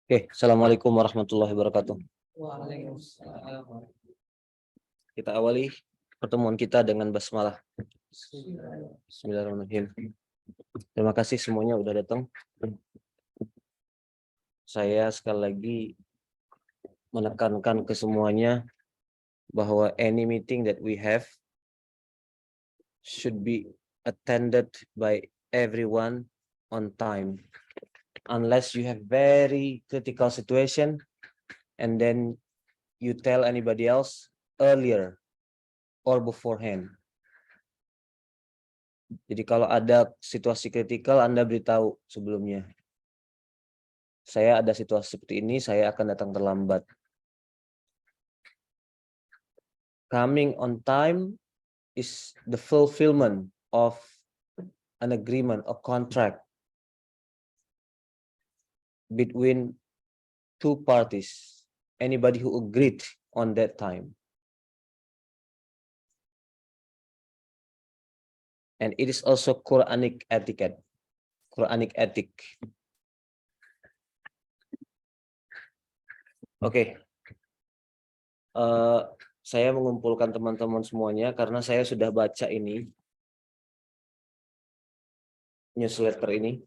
Oke, Assalamualaikum warahmatullahi wabarakatuh. Waalaikumsalam. Kita awali pertemuan kita dengan basmalah. Bismillahirrahmanirrahim. Terima kasih semuanya udah datang. Saya sekali lagi menekankan ke semuanya bahwa any meeting that we have should be attended by everyone on time. Unless you have very critical situation and then you tell anybody else earlier or beforehand. Jadi kalau ada situasi kritikal, Anda beritahu sebelumnya. Saya ada situasi seperti ini, saya akan datang terlambat. Coming on time is the fulfillment of an agreement, a contract between two parties. Anybody who agreed on that time. And it is also Quranic etiquette, Quranic ethic. Oke. Saya mengumpulkan teman-teman semuanya karena saya sudah baca ini newsletter ini.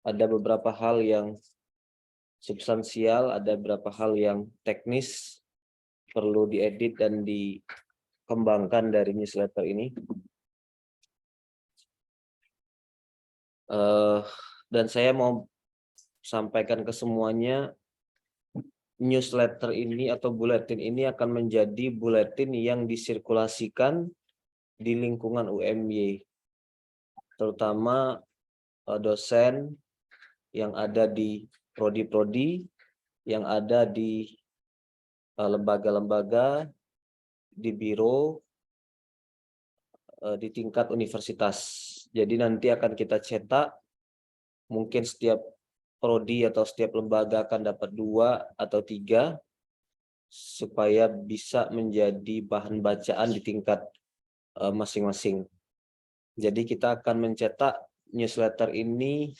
Ada beberapa hal yang substansial, ada beberapa hal yang teknis perlu diedit dan dikembangkan dari newsletter ini. Dan saya mau sampaikan ke semuanya, newsletter ini atau buletin ini akan menjadi buletin yang disirkulasikan di lingkungan UMY, terutama dosen yang ada di prodi-prodi, yang ada di lembaga-lembaga, di biro, di tingkat universitas. Jadi nanti akan kita cetak, mungkin setiap prodi atau setiap lembaga akan dapat 2 atau 3, supaya bisa menjadi bahan bacaan di tingkat masing-masing. Jadi kita akan mencetak newsletter ini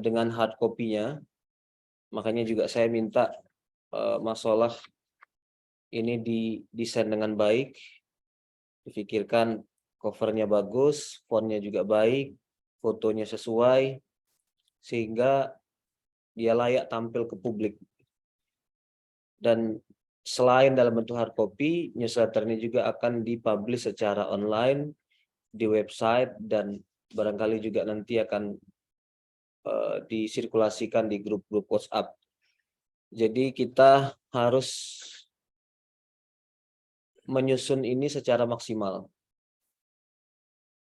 dengan hard copy-nya. Makanya juga saya minta masalah ini didesain dengan baik, dipikirkan covernya bagus, fontnya juga baik, fotonya sesuai, sehingga dia layak tampil ke publik. Dan selain dalam bentuk hard copy, newsletter ini juga akan dipublish secara online di website dan barangkali juga nanti akan disirkulasikan di grup-grup WhatsApp. Jadi kita harus menyusun ini secara maksimal.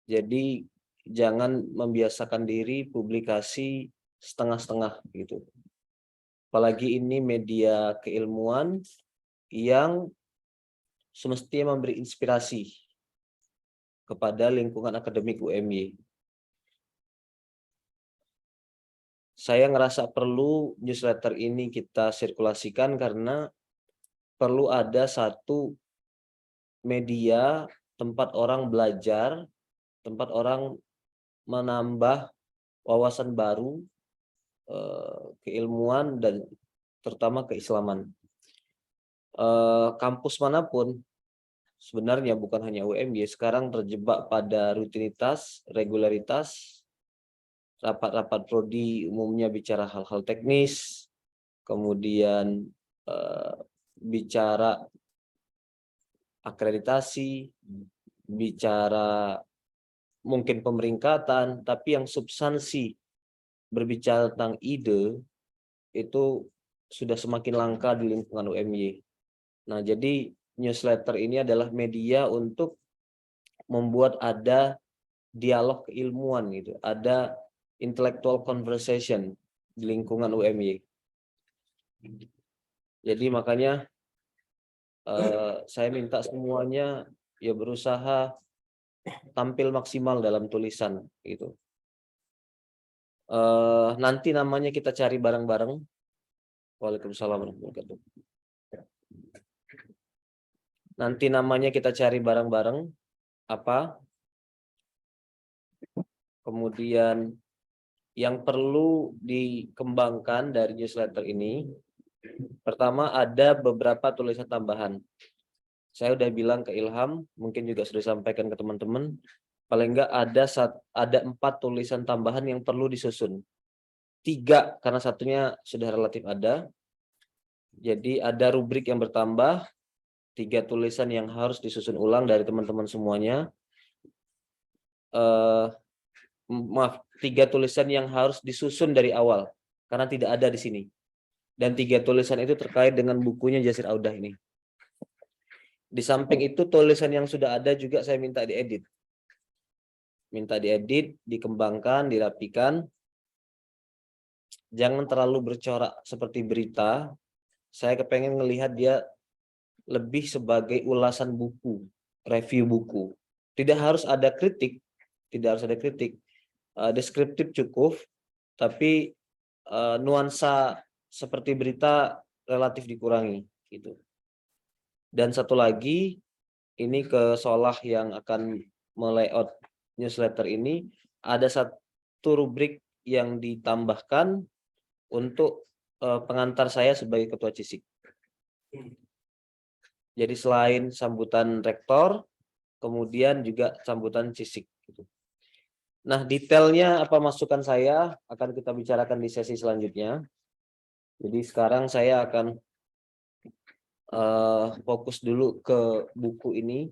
Jadi jangan membiasakan diri publikasi setengah-setengah gitu. Apalagi ini media keilmuan yang semestinya memberi inspirasi kepada lingkungan akademik UMY. Saya ngerasa perlu newsletter ini kita sirkulasikan karena perlu ada satu media tempat orang belajar, tempat orang menambah wawasan baru, keilmuan dan terutama keislaman. Kampus manapun sebenarnya, bukan hanya UMY, sekarang terjebak pada rutinitas, regularitas. Rapat-rapat prodi umumnya bicara hal-hal teknis, kemudian bicara akreditasi, bicara mungkin pemeringkatan, tapi yang substansi berbicara tentang ide itu sudah semakin langka di lingkungan UMY. Nah, jadi newsletter ini adalah media untuk membuat ada dialog keilmuan gitu, ada intellectual conversation di lingkungan UMY. Jadi makanya saya minta semuanya ya berusaha tampil maksimal dalam tulisan gitu. Nanti namanya kita cari bareng-bareng. Waalaikumsalam warahmatullahi wabarakatuh. Nanti namanya kita cari bareng-bareng apa? Kemudian yang perlu dikembangkan dari newsletter ini, pertama ada beberapa tulisan tambahan. Saya udah bilang ke Ilham, mungkin juga sudah disampaikan ke teman-teman, paling enggak ada 4 tulisan tambahan yang perlu disusun. 3 karena satunya sudah relatif ada. Jadi ada rubrik yang bertambah, 3 tulisan yang harus disusun ulang dari teman-teman semuanya. Maaf, 3 tulisan yang harus disusun dari awal karena tidak ada di sini. Dan 3 tulisan itu terkait dengan bukunya Jasir Audah ini. Di samping itu tulisan yang sudah ada juga saya minta diedit. Dikembangkan, dirapikan. Jangan terlalu bercorak seperti berita. Saya kepengen ngelihat dia lebih sebagai ulasan buku, review buku. Tidak harus ada kritik, deskriptif cukup, tapi nuansa seperti berita relatif dikurangi gitu. Dan satu lagi, ini ke Solah yang akan melayout newsletter ini, ada satu rubrik yang ditambahkan untuk pengantar saya sebagai ketua CISIK. Jadi selain sambutan rektor, kemudian juga sambutan CISIK. Nah, detailnya apa masukan saya akan kita bicarakan di sesi selanjutnya. Jadi sekarang saya akan fokus dulu ke buku ini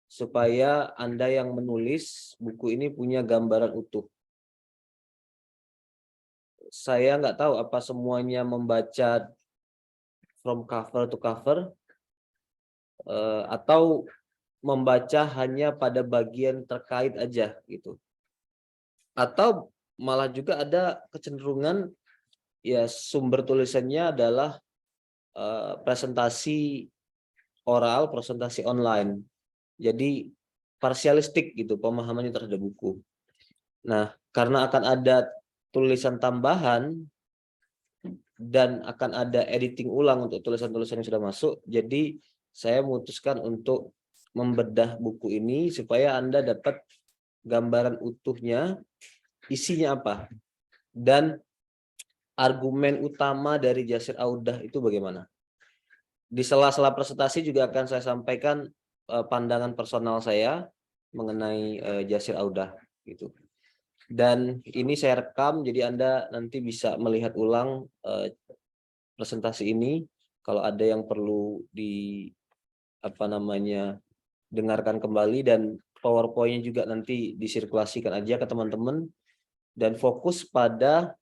supaya Anda yang menulis buku ini punya gambaran utuh. Saya nggak tahu apa semuanya membaca from cover to cover atau membaca hanya pada bagian terkait aja gitu. Atau malah juga ada kecenderungan ya sumber tulisannya adalah presentasi oral, presentasi online. Jadi parsialistik gitu pemahamannya terhadap buku. Nah, karena akan ada tulisan tambahan dan akan ada editing ulang untuk tulisan-tulisan yang sudah masuk, jadi saya memutuskan untuk membedah buku ini supaya Anda dapat gambaran utuhnya, isinya apa, dan argumen utama dari Jasir Audah itu bagaimana. Di sela-sela presentasi juga akan saya sampaikan pandangan personal saya mengenai Jasir Audah gitu. Dan ini saya rekam, jadi Anda nanti bisa melihat ulang presentasi ini. Kalau ada yang perlu dengarkan kembali, dan PowerPoint-nya juga nanti disirkulasikan aja ke teman-teman, dan fokus pada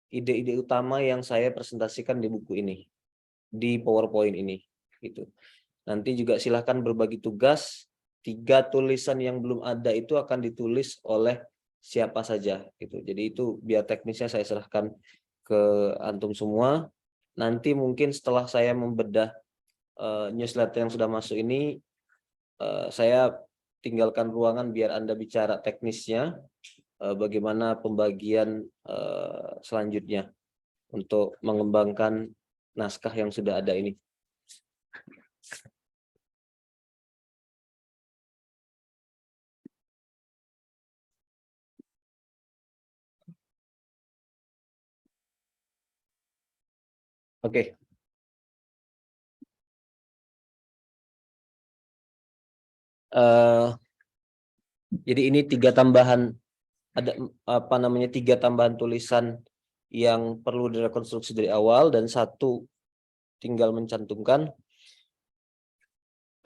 ide-ide utama yang saya presentasikan di buku ini, di PowerPoint ini gitu. Nanti juga silahkan berbagi tugas. 3 tulisan yang belum ada itu akan ditulis oleh siapa saja gitu. Jadi itu biar teknisnya saya serahkan ke antum semua. Nanti mungkin setelah saya membedah newsletter yang sudah masuk ini, saya tinggalkan ruangan biar Anda bicara teknisnya, bagaimana pembagian selanjutnya untuk mengembangkan naskah yang sudah ada ini. Oke. Jadi ini 3 tambahan, ada 3 tambahan tulisan yang perlu direkonstruksi dari awal, dan 1 tinggal mencantumkan.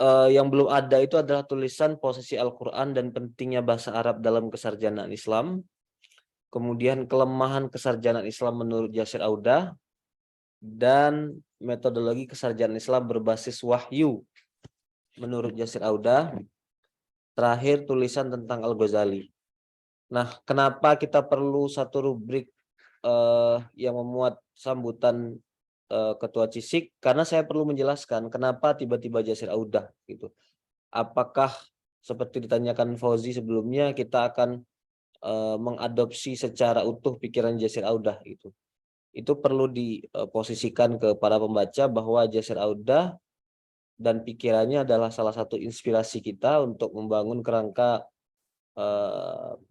Yang belum ada itu adalah tulisan posisi Al-Quran dan pentingnya bahasa Arab dalam kesarjanaan Islam. Kemudian kelemahan kesarjanaan Islam menurut Jasir Audah, dan metodologi kesarjanaan Islam berbasis wahyu menurut Jasir Audah. Terakhir tulisan tentang Al-Ghazali. Nah, kenapa kita perlu satu rubrik yang memuat sambutan Ketua CISIK? Karena saya perlu menjelaskan kenapa tiba-tiba Jasir Audah gitu. Apakah seperti ditanyakan Fauzi sebelumnya, kita akan mengadopsi secara utuh pikiran Jasir Audah gitu. Itu perlu diposisikan ke para pembaca bahwa Jasir Audah dan pikirannya adalah salah satu inspirasi kita untuk membangun kerangka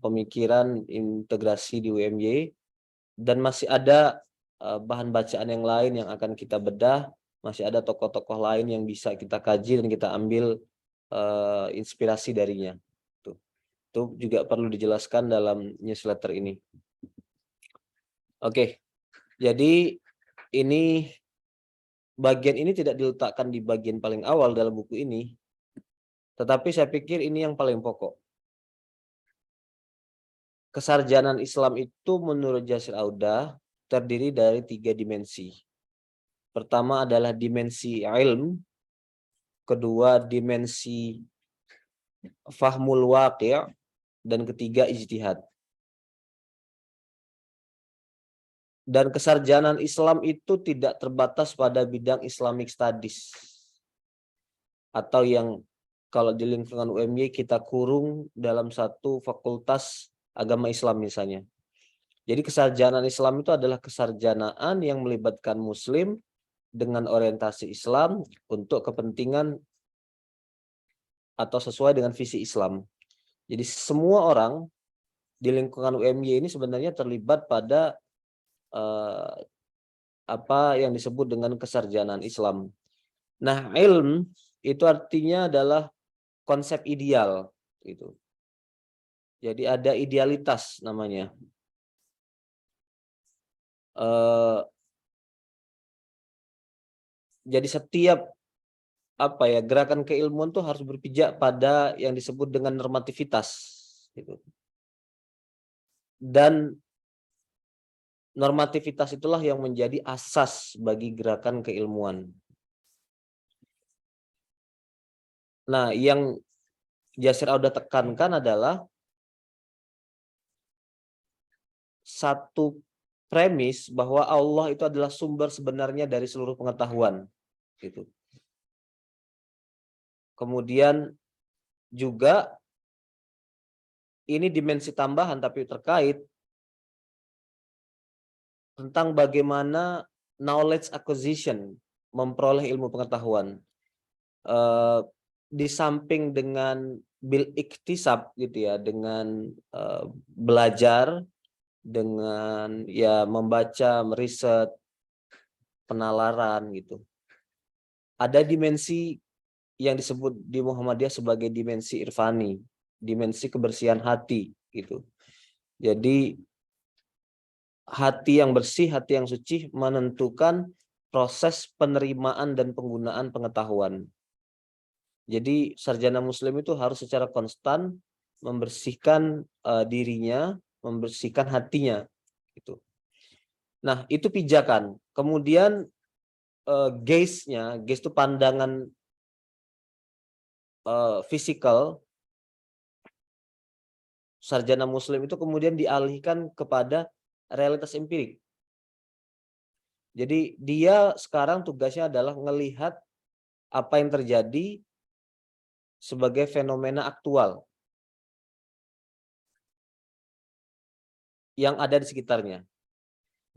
pemikiran integrasi di UMY, dan masih ada bahan bacaan yang lain yang akan kita bedah, masih ada tokoh-tokoh lain yang bisa kita kaji dan kita ambil inspirasi darinya. Itu juga perlu dijelaskan dalam newsletter ini. Oke, jadi ini bagian ini tidak diletakkan di bagian paling awal dalam buku ini, tetapi saya pikir ini yang paling pokok. Kesarjanaan Islam itu menurut Yasir Audah terdiri dari 3 dimensi. Pertama adalah dimensi ilm, kedua dimensi fahmul waqi', dan ketiga ijtihad. Dan kesarjanaan Islam itu tidak terbatas pada bidang Islamic Studies, atau yang kalau di lingkungan UMY kita kurung dalam satu fakultas agama Islam misalnya. Jadi kesarjanaan Islam itu adalah kesarjanaan yang melibatkan Muslim dengan orientasi Islam untuk kepentingan atau sesuai dengan visi Islam. Jadi semua orang di lingkungan UMY ini sebenarnya terlibat pada apa yang disebut dengan kesarjanaan Islam. Nah, ilm itu artinya adalah konsep ideal gitu. Jadi ada idealitas namanya. Jadi setiap gerakan keilmuan tuh harus berpijak pada yang disebut dengan normativitas gitu. Dan normativitas itulah yang menjadi asas bagi gerakan keilmuan. Nah, yang Yasir Audah tekankan adalah satu premis bahwa Allah itu adalah sumber sebenarnya dari seluruh pengetahuan gitu. Kemudian juga ini dimensi tambahan tapi terkait tentang bagaimana knowledge acquisition, memperoleh ilmu pengetahuan. Di samping dengan bil iktisab gitu ya, dengan belajar, dengan ya membaca, meriset, penalaran gitu. Ada dimensi yang disebut di Muhammadiyah sebagai dimensi irfani, dimensi kebersihan hati gitu. Jadi hati yang bersih, hati yang suci menentukan proses penerimaan dan penggunaan pengetahuan. Jadi sarjana muslim itu harus secara konstan membersihkan dirinya, membersihkan hatinya gitu. Nah, itu pijakan. Kemudian gaze-nya, gaze itu pandangan fisikal sarjana muslim itu kemudian dialihkan kepada realitas empirik. Jadi dia sekarang tugasnya adalah melihat apa yang terjadi sebagai fenomena aktual yang ada di sekitarnya.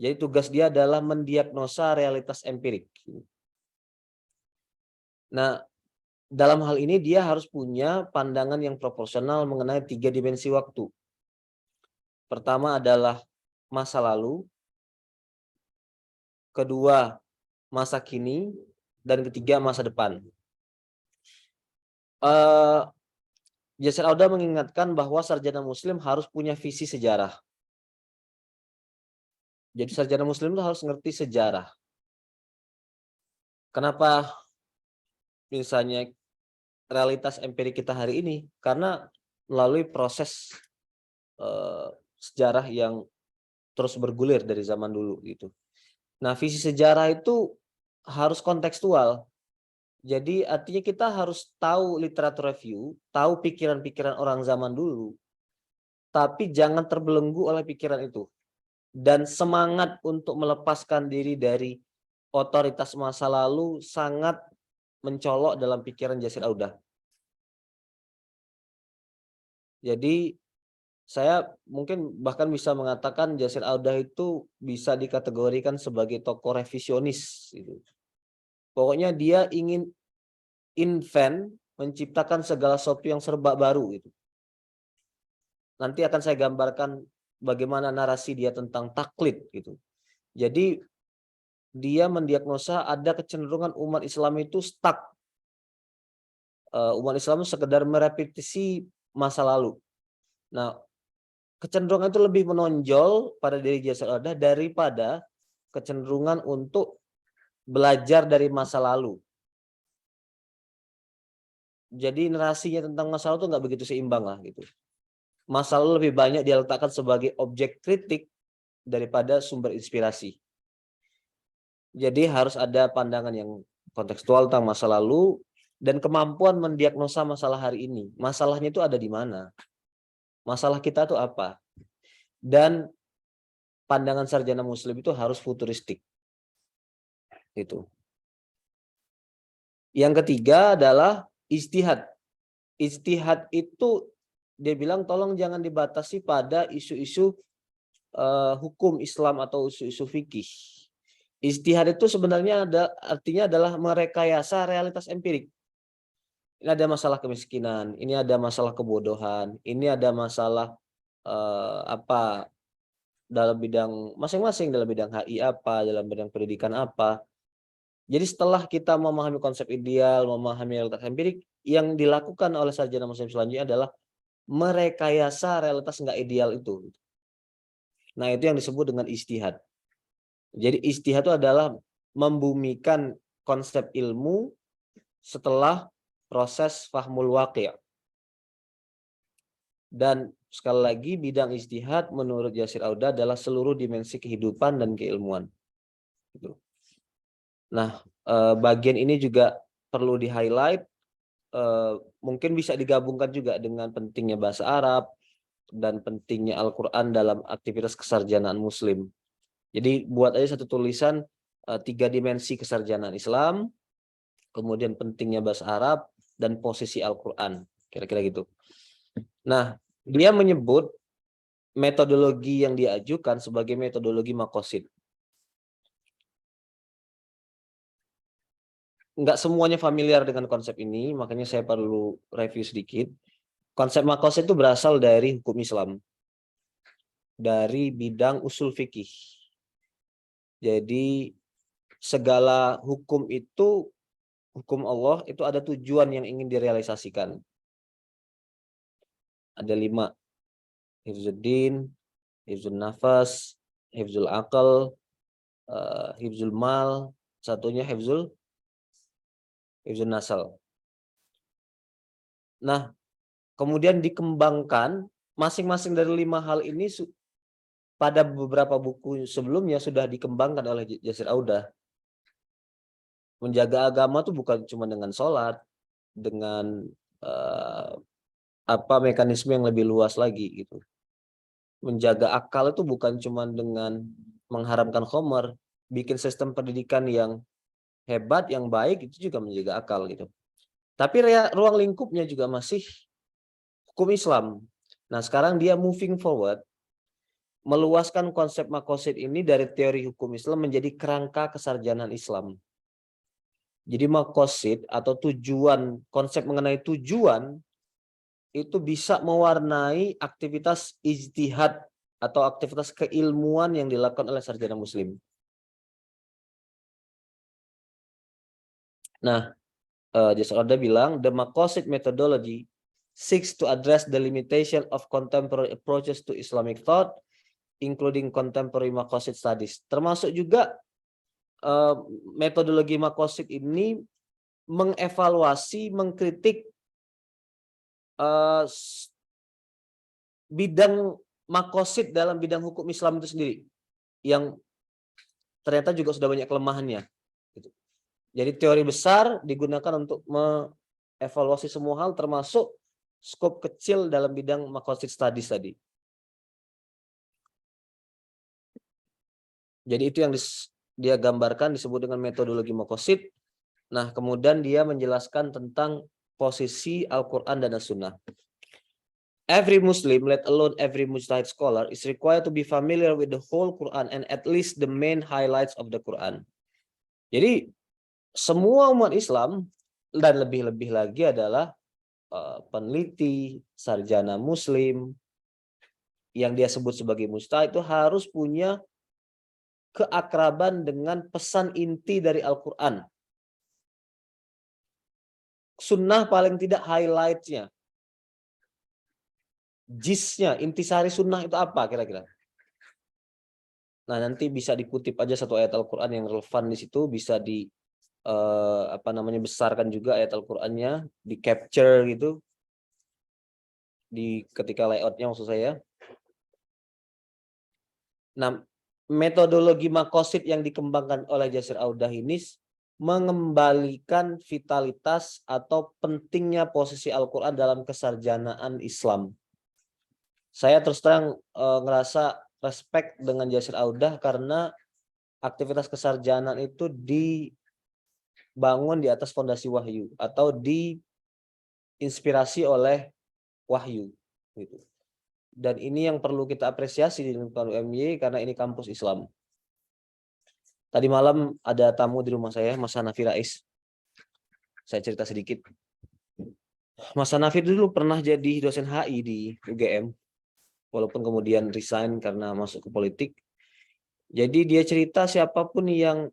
Jadi tugas dia adalah mendiagnosa realitas empirik. Nah, dalam hal ini dia harus punya pandangan yang proporsional mengenai 3 dimensi waktu. Pertama adalah masa lalu, kedua masa kini, dan ketiga masa depan. Yasir Audah mengingatkan bahwa sarjana muslim harus punya visi sejarah. Jadi sarjana muslim itu harus ngerti sejarah. Kenapa misalnya realitas empirik kita hari ini? Karena melalui proses sejarah yang terus bergulir dari zaman dulu gitu. Nah, visi sejarah itu harus kontekstual. Jadi artinya kita harus tahu literatur review, tahu pikiran-pikiran orang zaman dulu, tapi jangan terbelenggu oleh pikiran itu. Dan semangat untuk melepaskan diri dari otoritas masa lalu sangat mencolok dalam pikiran Yasir Audah. Jadi saya mungkin bahkan bisa mengatakan Yasir Audah itu bisa dikategorikan sebagai tokoh revisionis gitu. Pokoknya dia ingin invent, menciptakan segala sesuatu yang serba baru gitu. nanti akan saya gambarkan bagaimana narasi dia tentang taklid gitu. Jadi dia mendiagnosa ada kecenderungan umat Islam itu stuck. Umat Islam itu sekedar merepetisi masa lalu. Nah, kecenderungan itu lebih menonjol pada diri Yasir Al-Audah daripada kecenderungan untuk belajar dari masa lalu. Jadi narasinya tentang masa lalu itu nggak begitu seimbang lah gitu. Masa lalu lebih banyak dia letakkan sebagai objek kritik daripada sumber inspirasi. Jadi harus ada pandangan yang kontekstual tentang masa lalu dan kemampuan mendiagnosa masalah hari ini. Masalahnya itu ada di mana? Masalah kita itu apa? Dan pandangan sarjana muslim itu harus futuristik. Itu. Yang ketiga adalah ijtihad. Ijtihad itu dia bilang tolong jangan dibatasi pada isu-isu hukum Islam atau isu-isu fikih. Ijtihad itu sebenarnya artinya adalah merekayasa realitas empirik. Ini ada masalah kemiskinan, ini ada masalah kebodohan, ini ada masalah dalam bidang masing-masing, dalam bidang HI apa, dalam bidang pendidikan apa. Jadi setelah kita memahami konsep ideal, memahami realitas empirik, yang dilakukan oleh sarjana muslim selanjutnya adalah merekayasa realitas nggak ideal itu. Nah, itu yang disebut dengan ijtihad. Jadi ijtihad itu adalah membumikan konsep ilmu setelah proses fahmul waqi'. Dan sekali lagi bidang ijtihad menurut Yasir Audah adalah seluruh dimensi kehidupan dan keilmuan. Gitu. Nah, bagian ini juga perlu di-highlight, mungkin bisa digabungkan juga dengan pentingnya bahasa Arab dan pentingnya Al-Quran dalam aktivitas kesarjanaan muslim. Jadi buat aja satu tulisan 3 dimensi kesarjanaan Islam, kemudian pentingnya bahasa Arab, dan posisi Al-Quran. Kira-kira gitu. Nah, dia menyebut metodologi yang diajukan sebagai metodologi maqasid. Nggak semuanya familiar dengan konsep ini, makanya saya perlu review sedikit. Konsep maqasid itu berasal dari hukum Islam, dari bidang usul fikih. Jadi segala hukum itu, hukum Allah itu ada tujuan yang ingin direalisasikan. Ada 5. Hifzuddin, hifzul nafas, hifzul akal, hifzul mal, satunya hifzul nasal. Nah, kemudian dikembangkan masing-masing dari 5 hal ini pada beberapa buku sebelumnya sudah dikembangkan oleh Yasir Audah. Menjaga agama itu bukan cuma dengan sholat, dengan mekanisme yang lebih luas lagi gitu. Menjaga akal itu bukan cuma dengan mengharamkan khamar, bikin sistem pendidikan yang hebat, yang baik, itu juga menjaga akal gitu. Tapi ruang lingkupnya juga masih hukum Islam. Nah, sekarang dia moving forward, meluaskan konsep maqasid ini dari teori hukum Islam menjadi kerangka kesarjanaan Islam. Jadi maqasid atau tujuan, konsep mengenai tujuan itu bisa mewarnai aktivitas ijtihad atau aktivitas keilmuan yang dilakukan oleh sarjana muslim. Nah, Yasir Audah bilang, the maqasid methodology seeks to address the limitation of contemporary approaches to Islamic thought, including contemporary maqasid studies. Termasuk juga metodologi maqasid ini mengevaluasi, mengkritik bidang maqasid dalam bidang hukum Islam itu sendiri, yang ternyata juga sudah banyak kelemahannya. Jadi teori besar digunakan untuk mengevaluasi semua hal, termasuk skop kecil dalam bidang maqasid studies tadi. Jadi itu yang dia gambarkan disebut dengan metodologi maqasid. Nah, kemudian dia menjelaskan tentang posisi Al-Quran dan As-Sunnah. Every Muslim, let alone every mujtahid scholar, is required to be familiar with the whole Quran and at least the main highlights of the Quran. Jadi semua umat Islam dan lebih-lebih lagi adalah peneliti, sarjana Muslim, yang dia sebut sebagai mustahid itu harus punya keakraban dengan pesan inti dari Al-Quran. Sunnah paling tidak highlight-nya. Jisnya, intisari sunnah itu apa kira-kira? Nah, nanti bisa dikutip aja satu ayat Al-Quran yang relevan di situ, bisa besarkan juga ayat Al-Qur'annya, di capture gitu di ketika layoutnya maksud saya. Nah, metodologi makosid yang dikembangkan oleh Yasir Audah ini mengembalikan vitalitas atau pentingnya posisi Al-Quran dalam kesarjanaan Islam. Saya terus terang ngerasa respect dengan Yasir Audah karena aktivitas kesarjanaan itu dibangun di atas fondasi wahyu atau diinspirasi oleh wahyu gitu. Dan ini yang perlu kita apresiasi di lingkungan UMY karena ini kampus Islam. Tadi malam ada tamu di rumah saya, Mas Hanafi Rais. Saya cerita sedikit. Mas Hanafi dulu pernah jadi dosen HI di UGM, walaupun kemudian resign karena masuk ke politik. Jadi dia cerita siapapun yang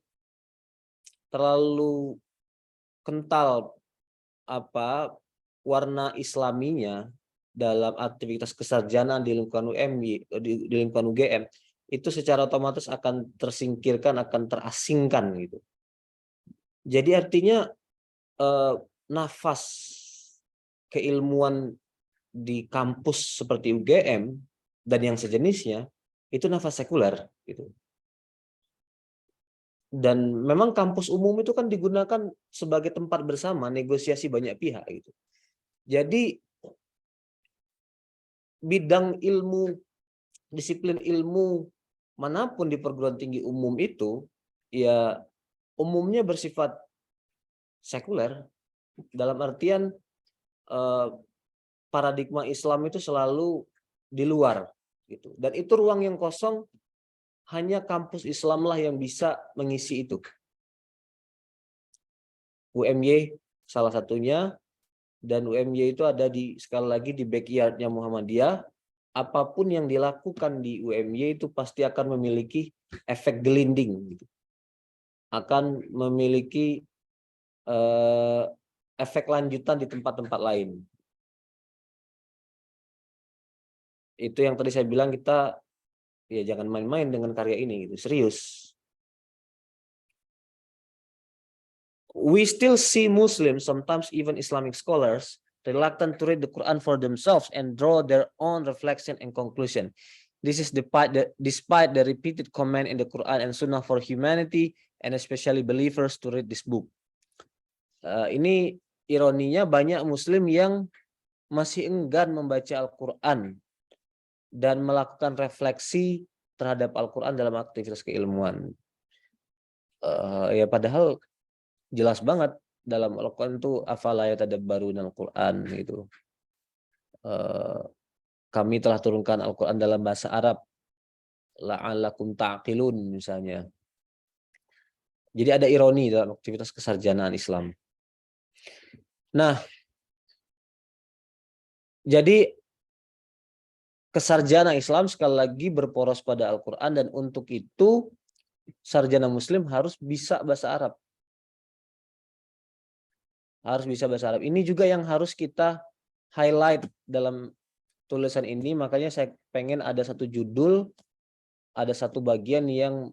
terlalu kental warna Islaminya dalam aktivitas kesarjanaan di lingkungan di lingkungan UGM itu secara otomatis akan tersingkirkan, akan terasingkan gitu. Jadi artinya nafas keilmuan di kampus seperti UGM dan yang sejenisnya itu nafas sekuler gitu. Dan memang kampus umum itu kan digunakan sebagai tempat bersama negosiasi banyak pihak gitu. Jadi bidang ilmu, disiplin ilmu manapun di perguruan tinggi umum itu ya umumnya bersifat sekuler, dalam artian paradigma Islam itu selalu di luar gitu. Dan itu ruang yang kosong, hanya kampus Islam lah yang bisa mengisi itu. UMY salah satunya, dan UMY itu ada sekali lagi di backyardnya Muhammadiyah. Apapun yang dilakukan di UMY itu pasti akan memiliki efek gelinding gitu. Akan memiliki efek lanjutan di tempat-tempat lain. Itu yang tadi saya bilang, kita ya jangan main-main dengan karya ini gitu, serius. We still see Muslims, sometimes even Islamic scholars, reluctant to read the Quran for themselves and draw their own reflection and conclusion. This is despite the repeated command in the Quran and Sunnah for humanity and especially believers to read this book. Ini ironinya banyak Muslim yang masih enggan membaca Al-Quran dan melakukan refleksi terhadap Al-Quran dalam aktivitas keilmuan. Ya padahal jelas banget dalam Al-Quran itu afala yatadabbaruna Al-Quran gitu. Kami telah turunkan Al-Quran dalam bahasa Arab, la'allakum ta'qilun misalnya. Jadi ada ironi dalam aktivitas kesarjanaan Islam. Nah, jadi kesarjana Islam sekali lagi berporos pada Al-Quran, dan untuk itu sarjana Muslim harus bisa bahasa Arab. Harus bisa bahasa Arab. Ini juga yang harus kita highlight dalam tulisan ini, makanya saya pengen ada satu judul, ada satu bagian yang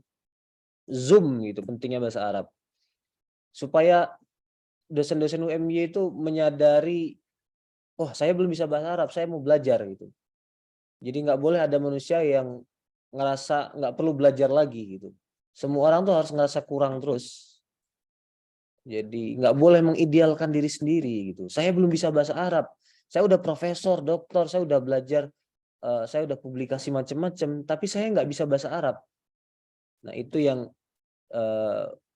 zoom gitu, pentingnya bahasa Arab. Supaya dosen-dosen UMY itu menyadari, oh saya belum bisa bahasa Arab, saya mau belajar gitu. Jadi nggak boleh ada manusia yang ngerasa nggak perlu belajar lagi gitu. Semua orang tuh harus ngerasa kurang terus. Jadi nggak boleh mengidealkan diri sendiri gitu. Saya belum bisa bahasa Arab. Saya udah profesor, doktor, saya udah belajar, saya udah publikasi macam-macam, tapi saya nggak bisa bahasa Arab. Nah itu yang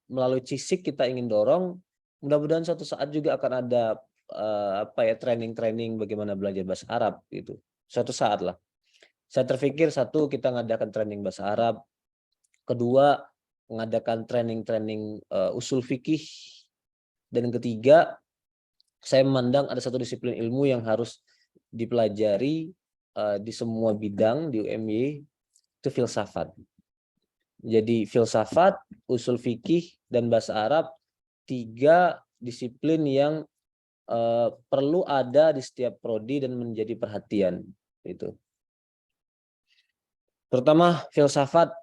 melalui CISIK kita ingin dorong. Mudah-mudahan suatu saat juga akan ada training-training bagaimana belajar bahasa Arab gitu. Suatu saat lah. Saya terpikir, satu, kita ngadakan training bahasa Arab. Kedua, mengadakan training-training usul fikih. Dan ketiga, saya memandang ada satu disiplin ilmu yang harus dipelajari di semua bidang di UMY itu filsafat. Jadi filsafat, usul fikih, dan bahasa Arab 3 disiplin yang perlu ada di setiap prodi dan menjadi perhatian itu. Terutama filsafat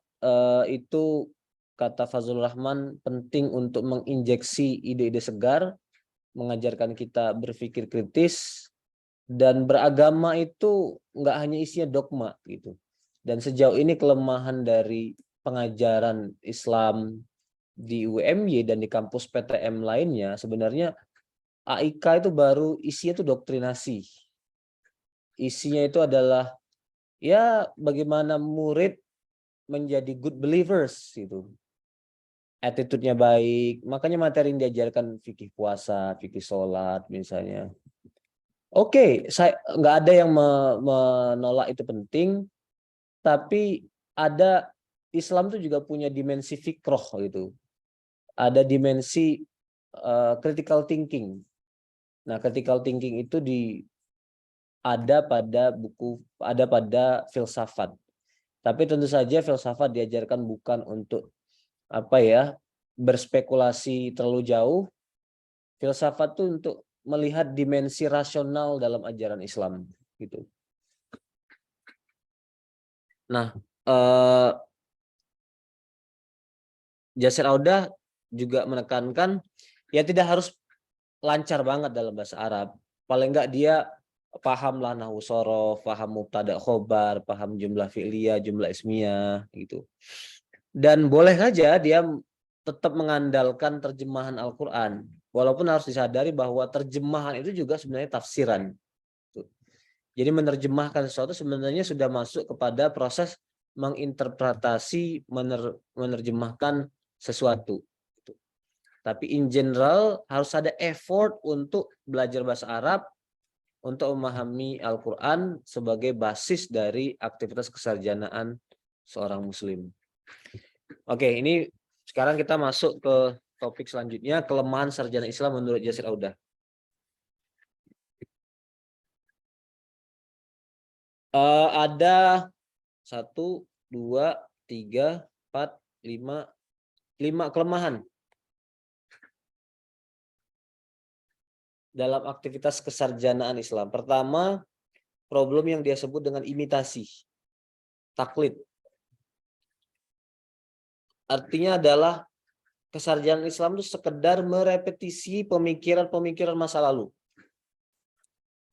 itu kata Fazlur Rahman penting untuk menginjeksi ide-ide segar, mengajarkan kita berpikir kritis, dan beragama itu nggak hanya isinya dogma gitu. Dan sejauh ini kelemahan dari pengajaran Islam di UMY dan di kampus PTM lainnya sebenarnya AIK itu baru isinya itu doktrinasi. Isinya itu adalah ya bagaimana murid menjadi good believers gitu. Attitude-nya baik, makanya materi yang diajarkan fikih puasa, fikih sholat misalnya. Oke, saya nggak ada yang menolak itu penting, tapi ada Islam itu juga punya dimensi fikroh gitu. Ada dimensi critical thinking. Nah, critical thinking itu ada pada filsafat. Tapi tentu saja filsafat diajarkan bukan untuk berspekulasi terlalu jauh. Filsafat itu untuk melihat dimensi rasional dalam ajaran Islam gitu. Nah, Yasir Audah juga menekankan ya tidak harus lancar banget dalam bahasa Arab. Paling enggak dia pahamlah nahwu shorof, paham mubtada khobar, paham jumlah fi'liyah, jumlah ismiyah gitu. Dan boleh saja dia tetap mengandalkan terjemahan Al-Qur'an. Walaupun harus disadari bahwa terjemahan itu juga sebenarnya tafsiran. Jadi menerjemahkan sesuatu sebenarnya sudah masuk kepada proses menginterpretasi, menerjemahkan sesuatu. Tapi in general harus ada effort untuk belajar bahasa Arab untuk memahami Al-Quran sebagai basis dari aktivitas kesarjanaan seorang muslim. Oke, ini sekarang kita masuk ke topik selanjutnya, kelemahan sarjana Islam menurut Yasir Audah. Ada 1, 2, 3, 4, 5 kelemahan dalam aktivitas kesarjanaan Islam. Pertama, problem yang dia sebut dengan imitasi, taklid. Artinya adalah kesarjanaan Islam itu sekedar merepetisi pemikiran-pemikiran masa lalu.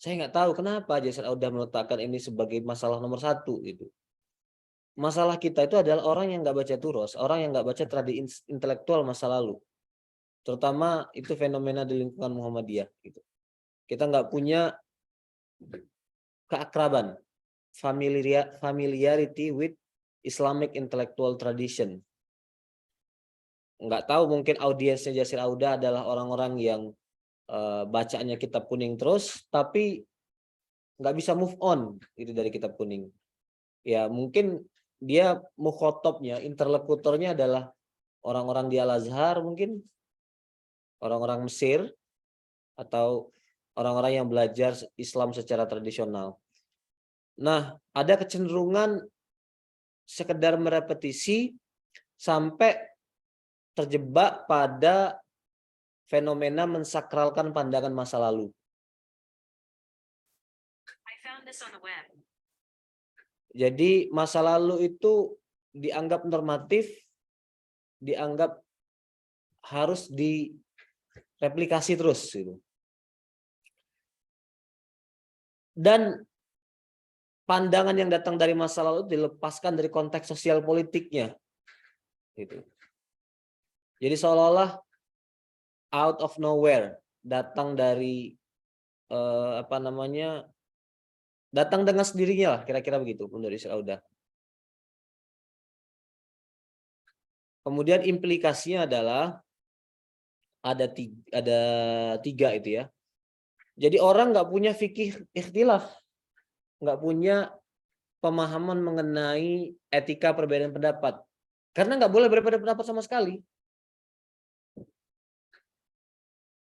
Saya nggak tahu kenapa Yasir Audah meletakkan ini sebagai masalah nomor 1 gitu. Masalah kita itu adalah orang yang nggak baca turos, orang yang nggak baca tradisi intelektual masa lalu. Terutama itu fenomena di lingkungan Muhammadiyah gitu. Kita nggak punya keakraban, familiarity with Islamic intellectual tradition. Nggak tahu, mungkin audiensnya Yasir Audah adalah orang-orang yang bacaannya kitab kuning terus, tapi nggak bisa move on itu dari kitab kuning. Ya mungkin dia mukhotobnya, interlokutornya adalah orang-orang di Al-Azhar, mungkin orang-orang Mesir, atau orang-orang yang belajar Islam secara tradisional. Nah, ada kecenderungan sekedar merepetisi sampai terjebak pada fenomena mensakralkan pandangan masa lalu. Jadi masa lalu itu dianggap normatif, dianggap harus direplikasi terus gitu. Dan pandangan yang datang dari masa lalu dilepaskan dari konteks sosial politiknya. Gitu. Jadi seolah-olah out of nowhere, datang dari datang dengan sendirinya lah, kira-kira begitu menurut Yasir Audah. Kemudian implikasinya adalah ada tiga itu ya. Jadi orang nggak punya fikih ikhtilaf, nggak punya pemahaman mengenai etika perbedaan pendapat, karena nggak boleh berbeda pendapat sama sekali.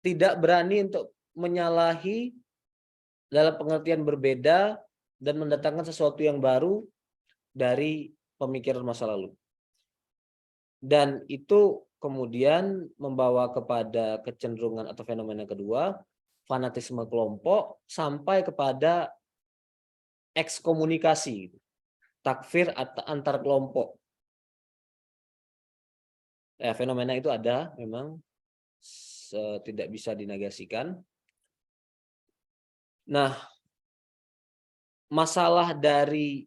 Tidak berani untuk menyalahi dalam pengertian berbeda dan mendatangkan sesuatu yang baru dari pemikiran masa lalu. Dan itu kemudian membawa kepada kecenderungan atau fenomena kedua, fanatisme kelompok sampai kepada ekskomunikasi, takfir antar kelompok. Ya, fenomena itu ada memang, tidak bisa dinegasikan. Nah, masalah dari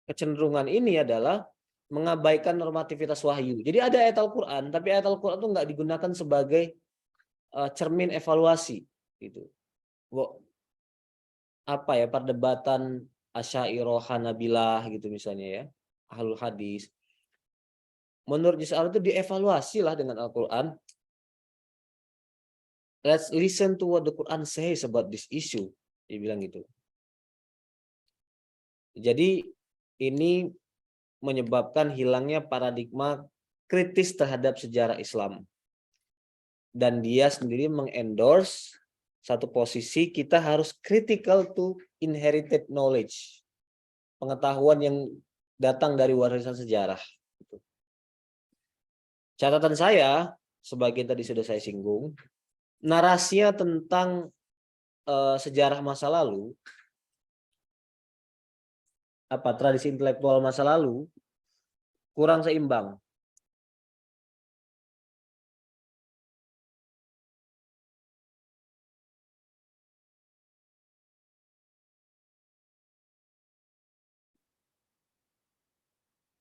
kecenderungan ini adalah mengabaikan normativitas wahyu. Jadi ada ayat Al-Quran, tapi ayat Al-Quran itu nggak digunakan sebagai cermin evaluasi. Gitu. Apa ya, perdebatan Asy'ariyah Hanabilah gitu misalnya ya, Ahlul Hadis. Menurut Jis'al itu dievaluasi lah dengan Al-Quran. Let's listen to what the Quran says about this issue. Dia bilang gitu. Jadi ini menyebabkan hilangnya paradigma kritis terhadap sejarah Islam. Dan dia sendiri mengendorse satu posisi kita harus critical to inherited knowledge. Pengetahuan yang datang dari warisan sejarah. Catatan saya, sebagian tadi sudah saya singgung, narasinya tentang sejarah masa lalu, tradisi intelektual masa lalu, kurang seimbang.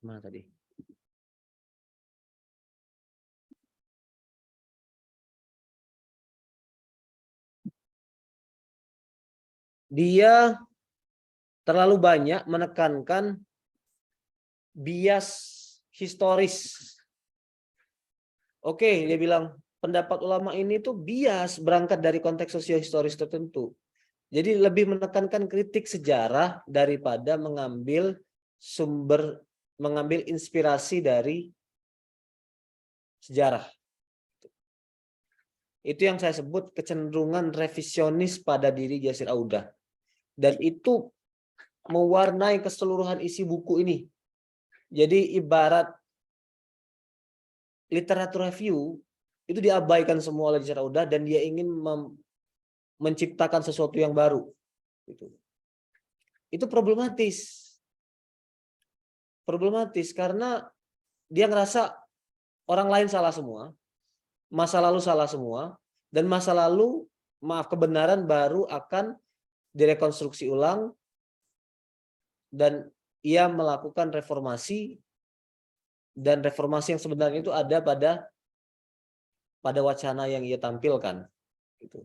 Mana tadi? Dia terlalu banyak menekankan bias historis. Oke, dia bilang pendapat ulama ini tuh bias berangkat dari konteks sosio-historis tertentu. Jadi lebih menekankan kritik sejarah daripada mengambil inspirasi dari sejarah. Itu yang saya sebut kecenderungan revisionis pada diri Yasir Audah. Dan itu mewarnai keseluruhan isi buku ini. Jadi ibarat literatur review itu diabaikan semua oleh Yasir Audah dan dia ingin menciptakan sesuatu yang baru. Itu problematis. Problematis karena dia ngerasa orang lain salah semua, masa lalu salah semua, dan masa lalu, kebenaran baru akan direkonstruksi ulang dan ia melakukan reformasi, dan reformasi yang sebenarnya itu ada pada wacana yang ia tampilkan. Gitu.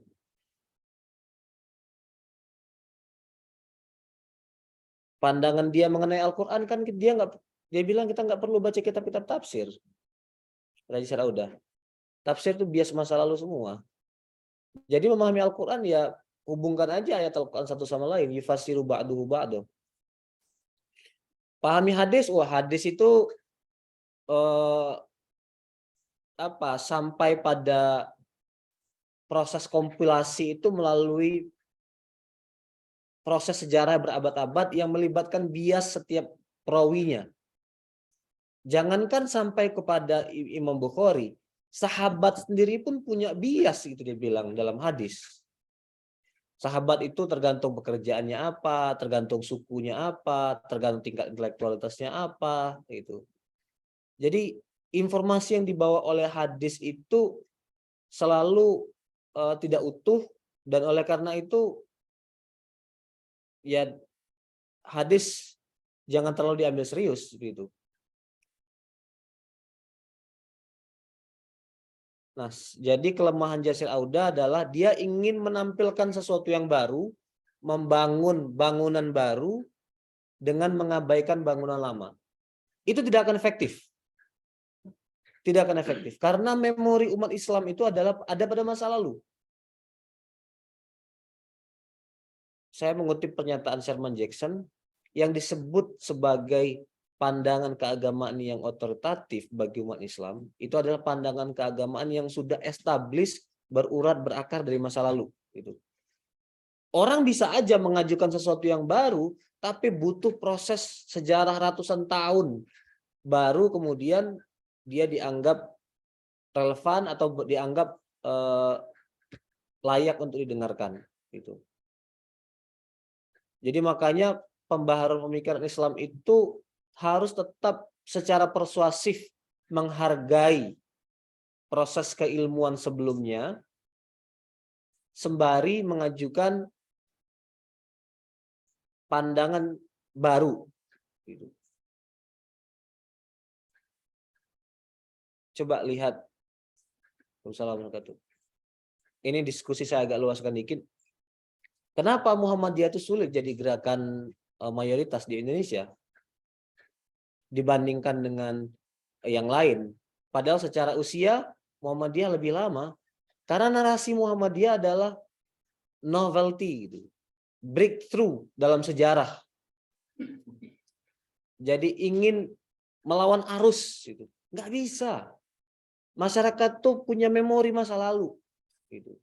Pandangan dia mengenai Al-Quran kan dia bilang kita nggak perlu baca kitab-kitab tafsir. Raji Saraudah. Tafsir itu bias masa lalu semua. Jadi memahami Al-Quran ya hubungkan aja ayat Al-Quran satu sama lain. Yufasiru ba'duhu ba'du. Pahami hadis, hadis itu sampai pada proses kompilasi itu melalui proses sejarah berabad-abad yang melibatkan bias setiap perawinya. Jangankan sampai kepada Imam Bukhari, sahabat sendiri pun punya bias gitu dia bilang dalam hadis. Sahabat itu tergantung pekerjaannya apa, tergantung sukunya apa, tergantung tingkat intelektualitasnya apa, gitu. Jadi informasi yang dibawa oleh hadis itu selalu tidak utuh, dan oleh karena itu ya hadis jangan terlalu diambil serius gitu. Nah, jadi kelemahan Yasir Audah adalah dia ingin menampilkan sesuatu yang baru, membangun bangunan baru dengan mengabaikan bangunan lama. Itu tidak akan efektif. Tidak akan efektif karena memori umat Islam itu ada pada masa lalu. Saya mengutip pernyataan Sherman Jackson yang disebut sebagai pandangan keagamaan yang otoritatif bagi umat Islam, itu adalah pandangan keagamaan yang sudah established, berurat, berakar dari masa lalu. Gitu. Orang bisa aja mengajukan sesuatu yang baru, tapi butuh proses sejarah ratusan tahun. Baru kemudian dia dianggap relevan atau dianggap layak untuk didengarkan. Gitu. Jadi makanya pembaharuan pemikiran Islam itu harus tetap secara persuasif menghargai proses keilmuan sebelumnya, sembari mengajukan pandangan baru. Gitu. Coba lihat. Assalamualaikum. Ini diskusi saya agak luaskan dikit. Kenapa Muhammadiyah itu sulit jadi gerakan mayoritas di Indonesia dibandingkan dengan yang lain? Padahal secara usia Muhammadiyah lebih lama. Karena narasi Muhammadiyah adalah novelty, gitu. Breakthrough dalam sejarah. Jadi ingin melawan arus, gitu. Nggak bisa. Masyarakat tuh punya memori masa lalu, gitu.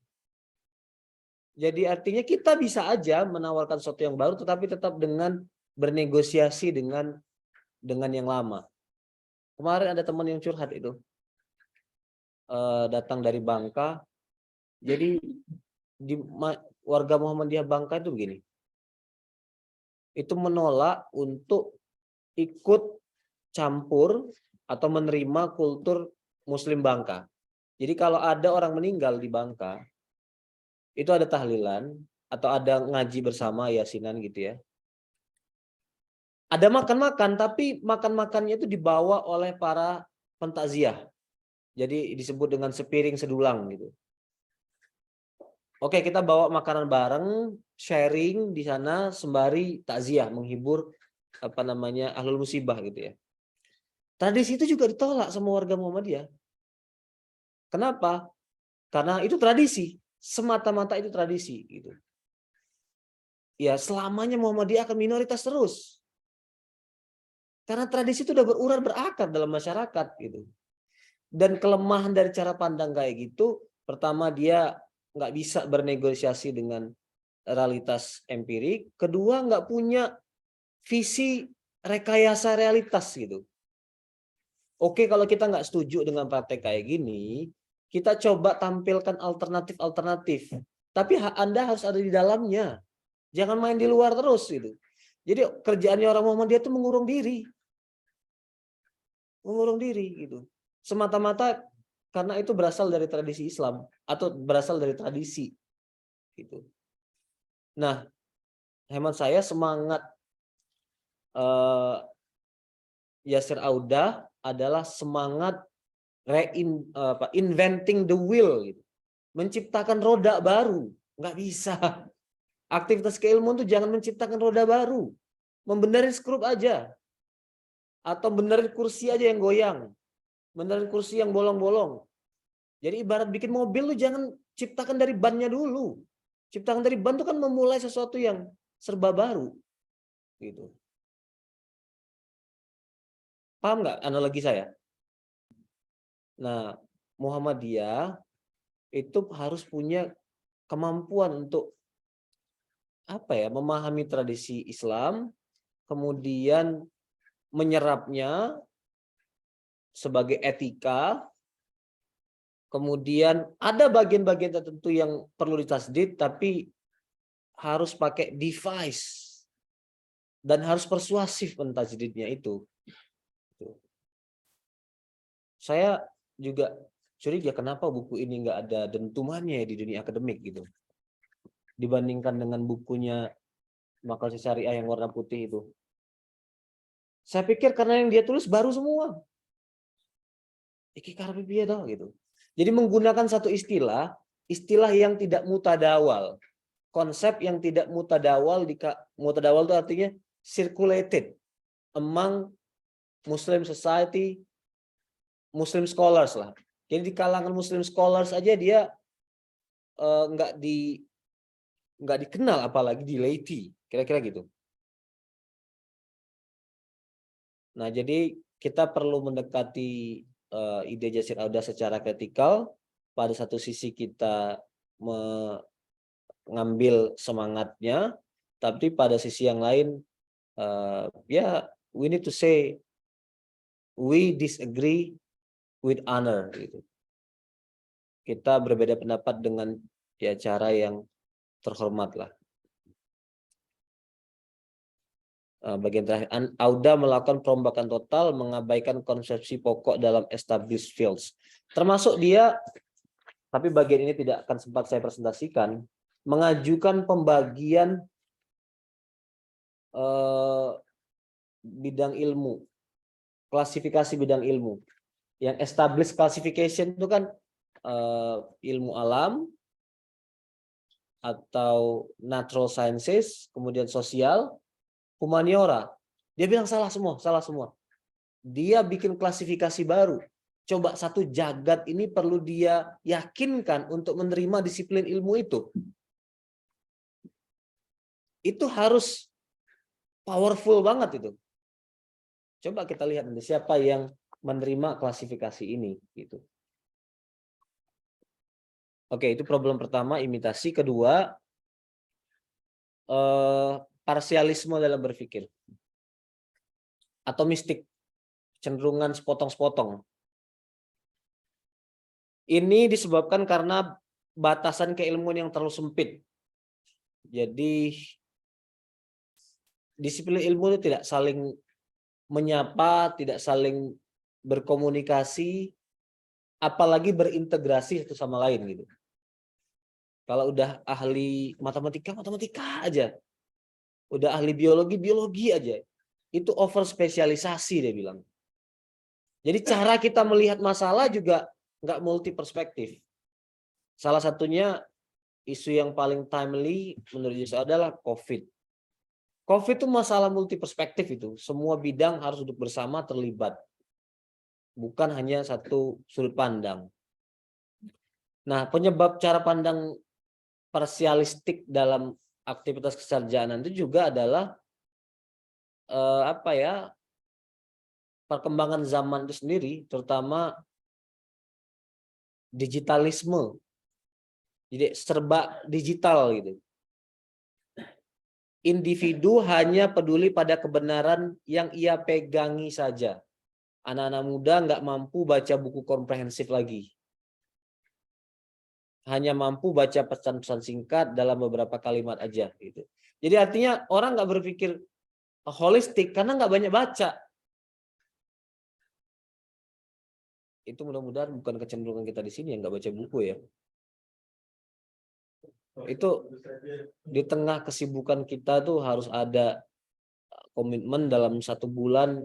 Jadi artinya kita bisa aja menawarkan sesuatu yang baru, tetapi tetap dengan bernegosiasi dengan yang lama. Kemarin ada teman yang curhat itu, datang dari Bangka. Jadi di warga Muhammadiyah Bangka itu begini, itu menolak untuk ikut campur atau menerima kultur Muslim Bangka. Jadi kalau ada orang meninggal di Bangka, itu ada tahlilan atau ada ngaji bersama yasinan gitu ya. Ada makan-makan, tapi makan-makannya itu dibawa oleh para pentakziah. Jadi disebut dengan sepiring sedulang gitu. Oke, kita bawa makanan bareng, sharing di sana sembari takziah, menghibur ahlul musibah gitu ya. Tradisi itu juga ditolak sama warga Muhammadiyah. Kenapa? Karena itu tradisi, semata-mata itu tradisi gitu. Ya, selamanya Muhammadiyah akan minoritas terus. Karena tradisi itu udah berurat berakar dalam masyarakat gitu. Dan kelemahan dari cara pandang kayak gitu, pertama dia nggak bisa bernegosiasi dengan realitas empirik, kedua nggak punya visi rekayasa realitas gitu. Oke, kalau kita nggak setuju dengan praktek kayak gini, kita coba tampilkan alternatif-alternatif. Tapi Anda harus ada di dalamnya. Jangan main di luar terus gitu. Jadi kerjaannya orang Muhammadiyah itu mengurung diri. Mengurung diri gitu. Semata-mata karena itu berasal dari tradisi Islam atau berasal dari tradisi gitu. Nah, hemat saya semangat Yasir Auda adalah semangat inventing the wheel gitu. Menciptakan roda baru. Nggak bisa. Aktivitas keilmuan itu jangan menciptakan roda baru. Membenerin skrup aja. Atau benerin kursi aja yang goyang. Benerin kursi yang bolong-bolong. Jadi ibarat bikin mobil lu jangan ciptakan dari bannya dulu. Ciptakan dari ban itu kan memulai sesuatu yang serba baru. Gitu. Paham nggak analogi saya? Nah, Muhammadiyah itu harus punya kemampuan untuk memahami tradisi Islam, kemudian menyerapnya sebagai etika, kemudian ada bagian-bagian tertentu yang perlu ditasdid, tapi harus pakai device dan harus persuasif mentajdidnya itu. Saya juga curiga kenapa buku ini nggak ada dentumannya di dunia akademik gitu, dibandingkan dengan bukunya Maqasid Syariah yang warna putih itu. Saya pikir karena yang dia tulis baru semua. Iki karepe piye toh gitu. Jadi menggunakan satu istilah yang tidak mutadawal. Konsep yang tidak mutadawal, mutadawal itu artinya circulated among Muslim society, Muslim scholars lah. Jadi di kalangan Muslim scholars aja dia nggak dikenal, apalagi di laity, kira-kira gitu. Nah, jadi kita perlu mendekati ide Yasir Auda secara kritikal. Pada satu sisi kita ngambil semangatnya, tapi pada sisi yang lain ya we need to say we disagree with honor gitu. Kita berbeda pendapat dengan ya cara yang terhormat lah. Bagian terakhir, Auda melakukan perombakan total, mengabaikan konsepsi pokok dalam established fields. Termasuk dia, tapi bagian ini tidak akan sempat saya presentasikan, mengajukan pembagian bidang ilmu, klasifikasi bidang ilmu. Yang established classification itu kan ilmu alam atau natural sciences, kemudian sosial, humaniora. Dia bilang salah semua. Dia bikin klasifikasi baru. Coba satu jagat ini perlu dia yakinkan untuk menerima disiplin ilmu itu. Itu harus powerful banget itu. Coba kita lihat nanti siapa yang menerima klasifikasi ini gitu. Oke, itu problem pertama, imitasi. Kedua, parsialisme dalam berpikir atau mistik, cenderungan sepotong-sepotong. Ini disebabkan karena batasan keilmuan yang terlalu sempit. Jadi disiplin ilmu itu tidak saling menyapa, tidak saling berkomunikasi, apalagi berintegrasi satu sama lain gitu. Kalau udah ahli matematika aja. Udah ahli biologi aja. Itu over spesialisasi dia bilang. Jadi cara kita melihat masalah juga nggak multi perspektif. Salah satunya isu yang paling timely menurut saya adalah COVID. COVID itu masalah multi perspektif itu. Semua bidang harus duduk bersama terlibat. Bukan hanya satu sudut pandang. Nah, penyebab cara pandang parsialistik dalam aktivitas kesarjanaan itu juga adalah perkembangan zaman itu sendiri, terutama digitalisme. Jadi serba digital gitu. Individu hanya peduli pada kebenaran yang ia pegangi saja. Anak-anak muda nggak mampu baca buku komprehensif lagi. Hanya mampu baca pesan-pesan singkat dalam beberapa kalimat aja gitu. Jadi artinya orang nggak berpikir holistik karena nggak banyak baca. Itu mudah-mudahan bukan kecenderungan kita di sini yang nggak baca buku ya. Itu di tengah kesibukan kita tuh harus ada komitmen dalam 1 bulan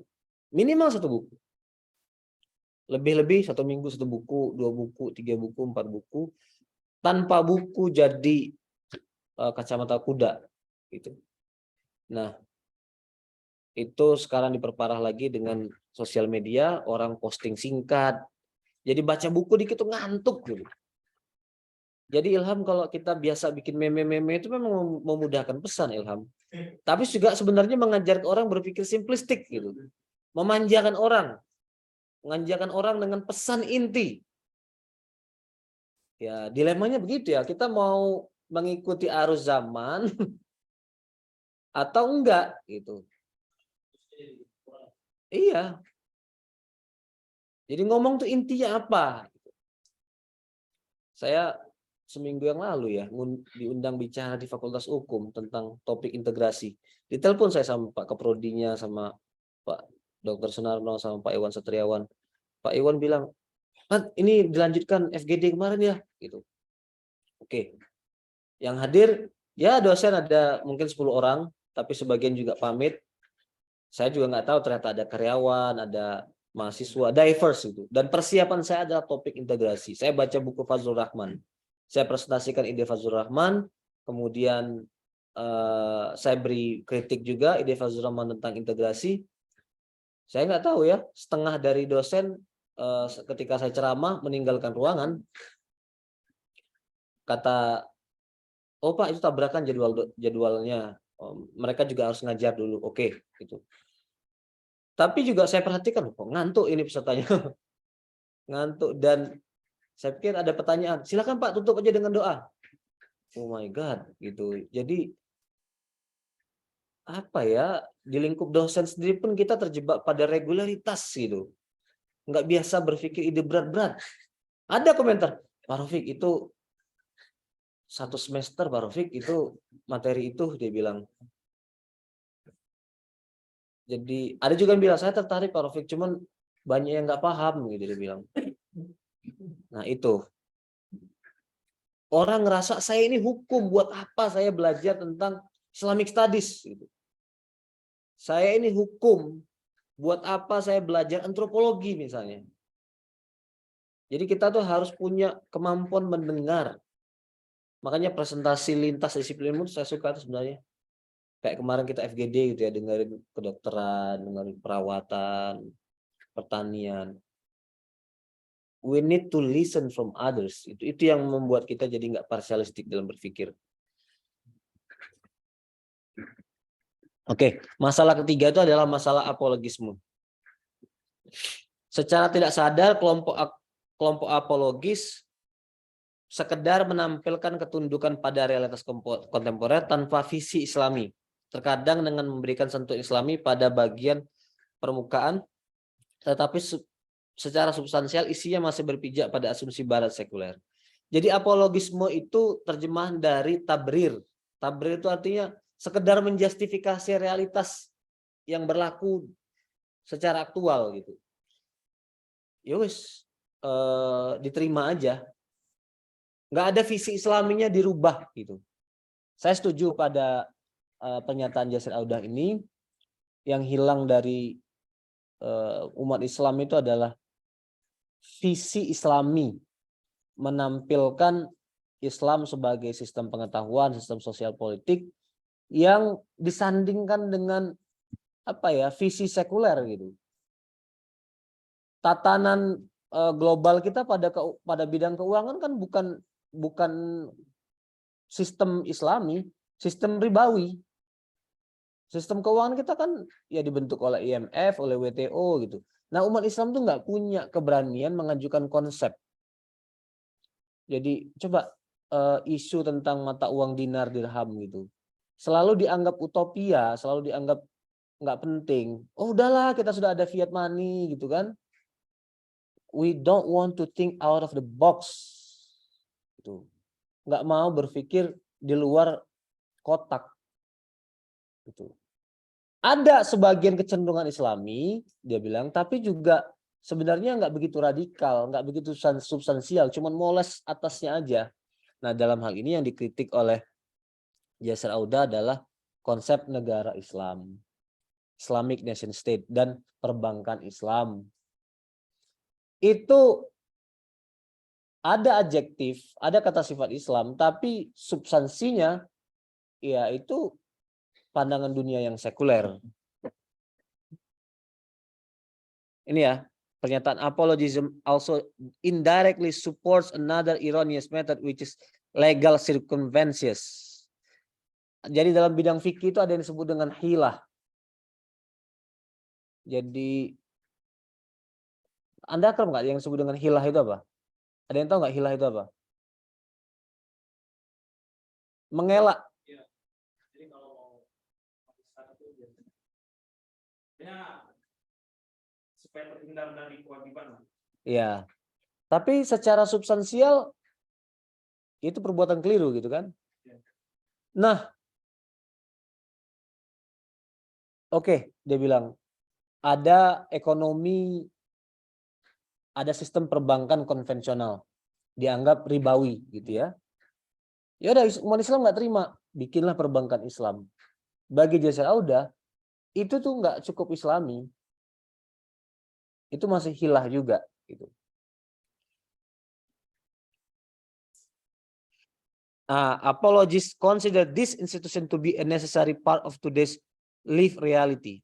minimal 1 buku. Lebih-lebih 1 minggu 1 buku, 2 buku, 3 buku, 4 buku. Tanpa buku jadi kacamata kuda gitu. Nah, itu sekarang diperparah lagi dengan sosial media, orang posting singkat. Jadi baca buku dikit tuh ngantuk gitu. Jadi Ilham kalau kita biasa bikin meme-meme itu memang memudahkan pesan Ilham. Tapi juga sebenarnya mengajarkan orang berpikir simplistik gitu. Memanjakan orang. Menganjakan orang dengan pesan inti. Ya, dilemanya begitu ya. Kita mau mengikuti arus zaman atau enggak gitu. Iya. Jadi ngomong tuh intinya apa? Saya seminggu yang lalu ya diundang bicara di Fakultas Hukum tentang topik integrasi. Ditelepon saya sama Pak Keprodinya, sama Pak Dr. Sunarno, sama Pak Iwan Satriawan. Pak Iwan bilang, "Mas, ini dilanjutkan FGD kemarin ya," gitu. Oke. Yang hadir ya dosen ada mungkin 10 orang, tapi sebagian juga pamit. Saya juga nggak tahu ternyata ada karyawan, ada mahasiswa, diverse itu. Dan persiapan saya adalah topik integrasi. Saya baca buku Fazlur Rahman. Saya presentasikan ide Fazlur Rahman, kemudian saya beri kritik juga ide Fazlur Rahman tentang integrasi. Saya nggak tahu ya, setengah dari dosen ketika saya ceramah meninggalkan ruangan. Kata, "Oh Pak, itu tabrakan jadwalnya. Mereka juga harus ngajar dulu." Oke, gitu. Tapi juga saya perhatikan, kok ngantuk ini pesertanya. Ngantuk, dan saya pikir ada pertanyaan. Silakan Pak, tutup aja dengan doa. Oh my God, gitu. Jadi apa ya, di lingkup dosen sendiri pun kita terjebak pada regularitas gitu. Nggak biasa berpikir ide berat-berat. Ada komentar, Pak Rafiq itu 1 semester Pak Rafiq itu materi itu dia bilang. Jadi ada juga yang bilang saya tertarik Pak Rafiq, cuman banyak yang nggak paham gitu dia bilang. Nah itu orang ngerasa saya ini hukum, buat apa saya belajar tentang Islamic Studies gitu. Saya ini hukum, buat apa saya belajar antropologi misalnya. Jadi kita tuh harus punya kemampuan mendengar. Makanya presentasi lintas disiplin ilmu saya suka tuh sebenarnya. Kayak kemarin kita FGD gitu ya, dengerin kedokteran, dengerin perawatan, pertanian. We need to listen from others. Itu yang membuat kita jadi nggak parsialistik dalam berpikir. Oke, masalah ketiga itu adalah masalah apologisme. Secara tidak sadar kelompok apologis sekedar menampilkan ketundukan pada realitas kontemporer tanpa visi Islami. Terkadang dengan memberikan sentuh Islami pada bagian permukaan, tetapi secara substansial isinya masih berpijak pada asumsi barat sekuler. Jadi apologisme itu terjemahan dari tabrir. Tabrir itu artinya sekedar menjustifikasi realitas yang berlaku secara aktual gitu. Ya wis, diterima aja. Nggak ada visi Islaminya dirubah gitu. Saya setuju pada pernyataan Yasir Audah ini. Yang hilang dari umat Islam itu adalah visi Islami, menampilkan Islam sebagai sistem pengetahuan, sistem sosial politik yang disandingkan dengan apa ya, visi sekuler gitu. Tatanan global kita pada bidang keuangan kan bukan sistem Islami, sistem ribawi. Sistem keuangan kita kan ya dibentuk oleh IMF, oleh WTO gitu. Nah umat Islam tuh nggak punya keberanian mengajukan konsep. Jadi coba isu tentang mata uang dinar dirham gitu. Selalu dianggap utopia, selalu dianggap nggak penting. Oh udahlah kita sudah ada fiat money gitu kan. We don't want to think out of the box. Gitu. Nggak mau berpikir di luar kotak. Gitu. Ada sebagian kecenderungan Islami, dia bilang, tapi juga sebenarnya nggak begitu radikal, nggak begitu substansial, cuman moles atasnya aja. Nah, dalam hal ini yang dikritik oleh Yasir Audah adalah konsep negara Islam, Islamic nation state, dan perbankan Islam. Itu ada adjektif, ada kata sifat Islam, tapi substansinya ya itu pandangan dunia yang sekuler. Ini ya, pernyataan apologism also indirectly supports another erroneous method which is legal circumventions. Jadi dalam bidang fikih itu ada yang disebut dengan hilah. Jadi Anda tahu nggak yang disebut dengan hilah itu apa? Ada yang tahu nggak hilah itu apa? Mengelak. Ya, jadi kalau mau itu biasanya supaya terhindar dari kewajiban. Ya. Tapi secara substansial itu perbuatan keliru gitu kan? Nah, oke, dia bilang ada ekonomi, ada sistem perbankan konvensional dianggap ribawi gitu ya. Ya udah umat Islam nggak terima, bikinlah perbankan Islam. Bagi Yasir Audah itu tuh nggak cukup Islami, itu masih hilah juga gitu. Apologists consider this institution to be a necessary part of today's lived reality.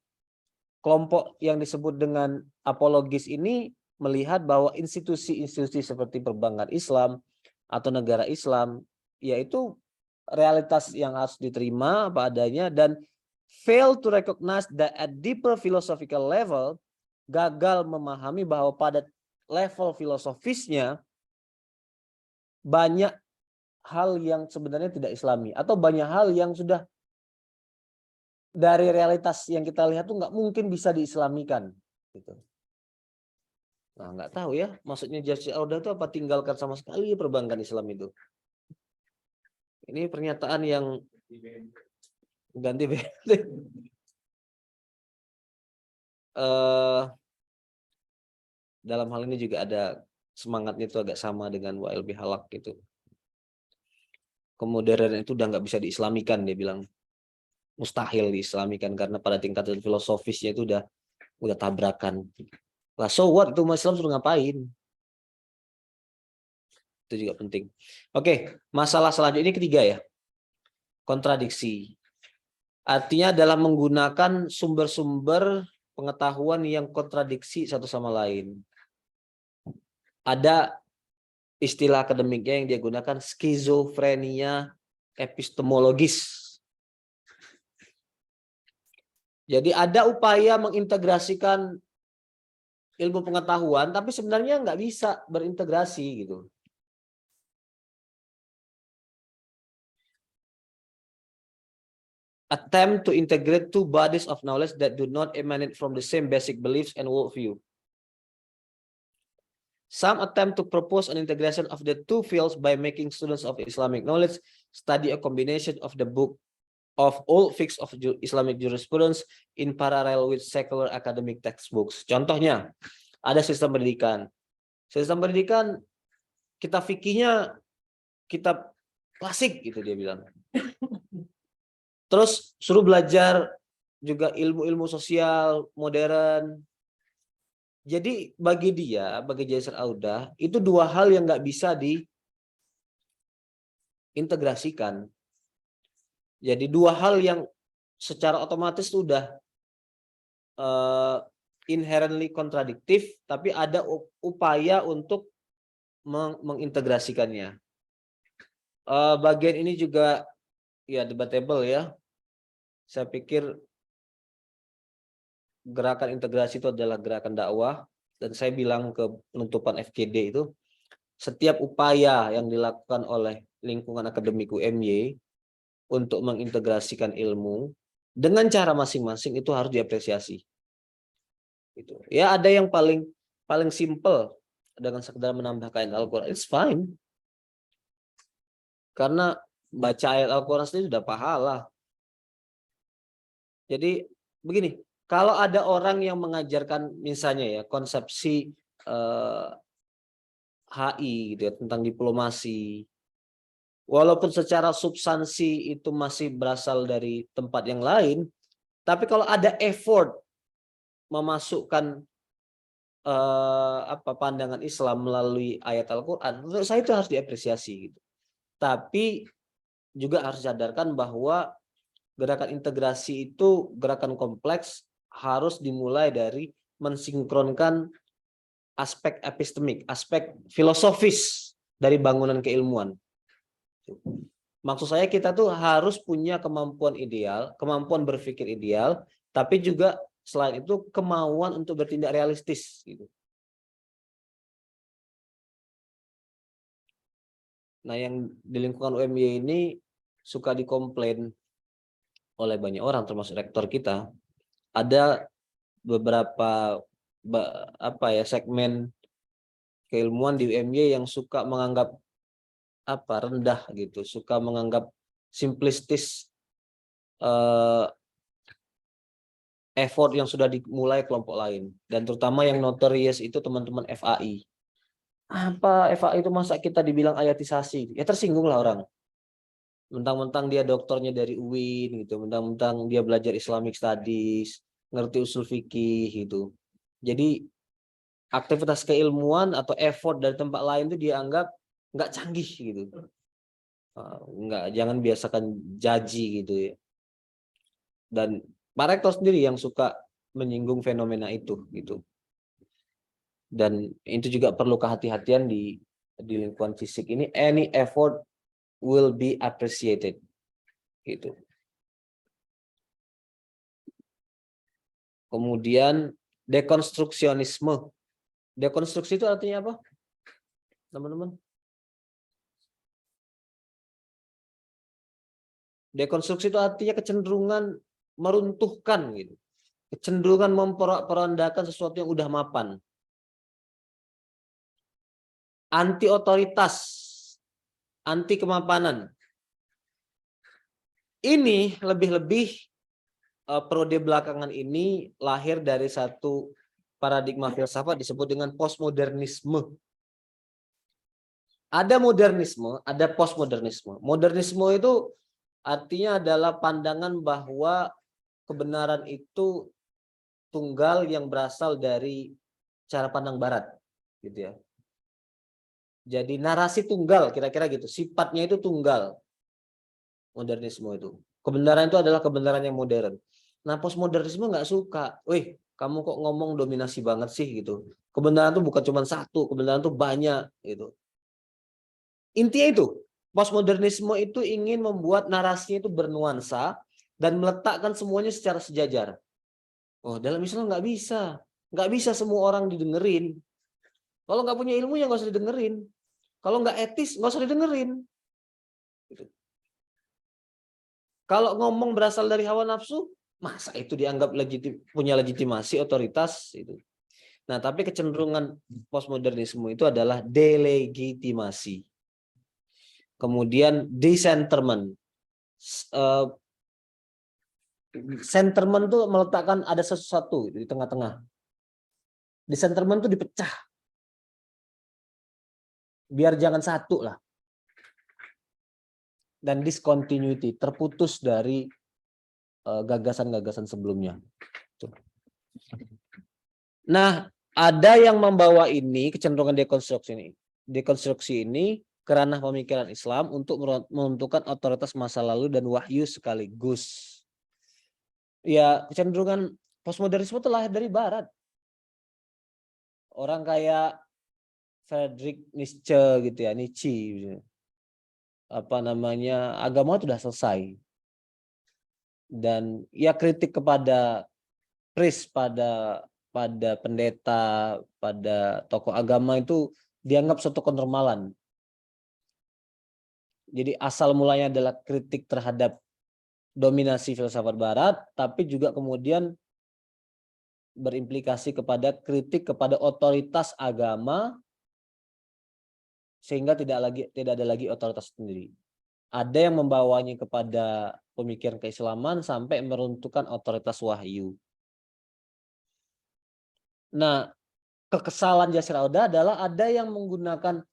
Kelompok yang disebut dengan apologis ini melihat bahwa institusi-institusi seperti perbankan Islam atau negara Islam yaitu realitas yang harus diterima apa adanya dan fail to recognize that at deeper philosophical level, gagal memahami bahwa pada level filosofisnya banyak hal yang sebenarnya tidak Islami, atau banyak hal yang sudah dari realitas yang kita lihat tuh nggak mungkin bisa diislamikan, gitu. Nah, nggak tahu ya, maksudnya Jazir Auda itu apa tinggalkan sama sekali perbankan Islam itu. Ini pernyataan yang ganti BNT. Dalam hal ini juga ada semangatnya itu agak sama dengan WLB Halak gitu. Kemodernan itu udah nggak bisa diislamikan, dia bilang. Mustahil diislamikan karena pada tingkatan filosofisnya itu udah tabrakan. Lah so what, itu umat Islam suruh ngapain? Itu juga penting. Oke, masalah selanjutnya ini ketiga ya. Kontradiksi. Artinya dalam menggunakan sumber-sumber pengetahuan yang kontradiksi satu sama lain. Ada istilah akademiknya yang dia gunakan, skizofrenia epistemologis. Jadi ada upaya mengintegrasikan ilmu pengetahuan, tapi sebenarnya nggak bisa berintegrasi gitu. Attempt to integrate two bodies of knowledge that do not emanate from the same basic beliefs and worldview. Some attempt to propose an integration of the two fields by making students of Islamic knowledge study a combination of the book of all fiqh of Islamic jurisprudence in parallel with secular academic textbooks. Contohnya, ada sistem pendidikan. Sistem pendidikan kitab fikihnya kitab klasik gitu dia bilang. Terus suruh belajar juga ilmu-ilmu sosial modern. Jadi bagi dia, bagi Jazir Auda, itu dua hal yang nggak bisa diintegrasikan. Jadi dua hal yang secara otomatis sudah inherently kontradiktif, tapi ada upaya untuk mengintegrasikannya. Bagian ini juga ya debatable ya. Saya pikir gerakan integrasi itu adalah gerakan dakwah, dan saya bilang ke penutupan FKD itu, setiap upaya yang dilakukan oleh lingkungan akademik UMY untuk mengintegrasikan ilmu dengan cara masing-masing itu harus diapresiasi. Gitu. Ya ada yang paling simple dengan sekedar menambahkan Al-Quran, it's fine. Karena baca ayat Al-Quran sendiri sudah pahala. Jadi begini, kalau ada orang yang mengajarkan misalnya ya konsepsi HI gitu ya, tentang diplomasi, walaupun secara substansi itu masih berasal dari tempat yang lain, tapi kalau ada effort memasukkan pandangan Islam melalui ayat Al-Quran, menurut saya itu harus diapresiasi gitu. Tapi juga harus sadarkan bahwa gerakan integrasi itu gerakan kompleks, harus dimulai dari mensinkronkan aspek epistemik, aspek filosofis dari bangunan keilmuan. Maksud saya kita tuh harus punya kemampuan ideal, kemampuan berpikir ideal, tapi juga selain itu kemauan untuk bertindak realistis gitu. Nah, yang di lingkungan UMY ini suka dikomplain oleh banyak orang termasuk rektor kita. Ada beberapa segmen keilmuan di UMY yang suka menganggap rendah gitu, suka menganggap simplistis effort yang sudah dimulai kelompok lain, dan terutama yang notorious itu teman-teman FAI. Apa FAI itu masa kita dibilang ayatisasi? Ya tersinggung lah orang. Mentang-mentang dia doktornya dari UIN gitu, mentang-mentang dia belajar Islamic Studies, ngerti usul fikih gitu. Jadi aktivitas keilmuan atau effort dari tempat lain itu dianggap nggak canggih gitu. Nggak, jangan biasakan jaji gitu ya. Dan Pak Rektor sendiri yang suka menyinggung fenomena itu gitu. Dan itu juga perlu kehati-hatian di lingkungan fisik ini. Any effort will be appreciated gitu. Kemudian dekonstruksionisme. Dekonstruksi itu artinya apa, teman-teman? Dekonstruksi itu artinya kecenderungan meruntuhkan gitu. Kecenderungan memporak-porandakan sesuatu yang udah mapan. Anti otoritas, anti kemapanan. Ini lebih-lebih periode belakangan ini lahir dari satu paradigma filsafat disebut dengan postmodernisme. Ada modernisme, ada postmodernisme. Modernisme itu artinya adalah pandangan bahwa kebenaran itu tunggal yang berasal dari cara pandang barat, gitu ya. Jadi narasi tunggal, kira-kira gitu. Sifatnya itu tunggal. Modernisme itu. Kebenaran itu adalah kebenaran yang modern. Nah, postmodernisme nggak suka. Wih, kamu kok ngomong dominasi banget sih gitu. Kebenaran itu bukan cuma satu, kebenaran itu banyak gitu. Intinya itu, postmodernisme itu ingin membuat narasinya itu bernuansa dan meletakkan semuanya secara sejajar. Oh, dalam Islam nggak bisa semua orang didengerin. Kalau nggak punya ilmu ya nggak usah didengerin. Kalau nggak etis nggak usah didengerin. Gitu. Kalau ngomong berasal dari hawa nafsu, masa itu dianggap punya legitimasi otoritas itu. Nah, tapi kecenderungan postmodernisme itu adalah delegitimasi. Kemudian decentrament. Centerment itu meletakkan ada sesuatu di tengah-tengah. Decentrament itu dipecah. Biar jangan satu lah. Dan discontinuity, terputus dari gagasan-gagasan sebelumnya. Nah, ada yang membawa ini kecenderungan dekonstruksi ini ke ranah pemikiran Islam untuk menentukan otoritas masa lalu dan wahyu sekaligus. Ya, kecenderungan postmodernisme itu lahir dari Barat. Orang kayak Friedrich Nietzsche gitu ya, Nietzsche. Apa namanya, agama itu sudah selesai. Dan ya kritik kepada priest, pada pendeta, pada tokoh agama itu dianggap suatu kenormalan. Jadi asal mulanya adalah kritik terhadap dominasi filsafat barat, tapi juga kemudian berimplikasi kepada kritik kepada otoritas agama, sehingga tidak ada lagi otoritas sendiri. Ada yang membawanya kepada pemikiran keislaman sampai meruntuhkan otoritas wahyu. Nah, kekesalan Yasir Auda adalah ada yang menggunakan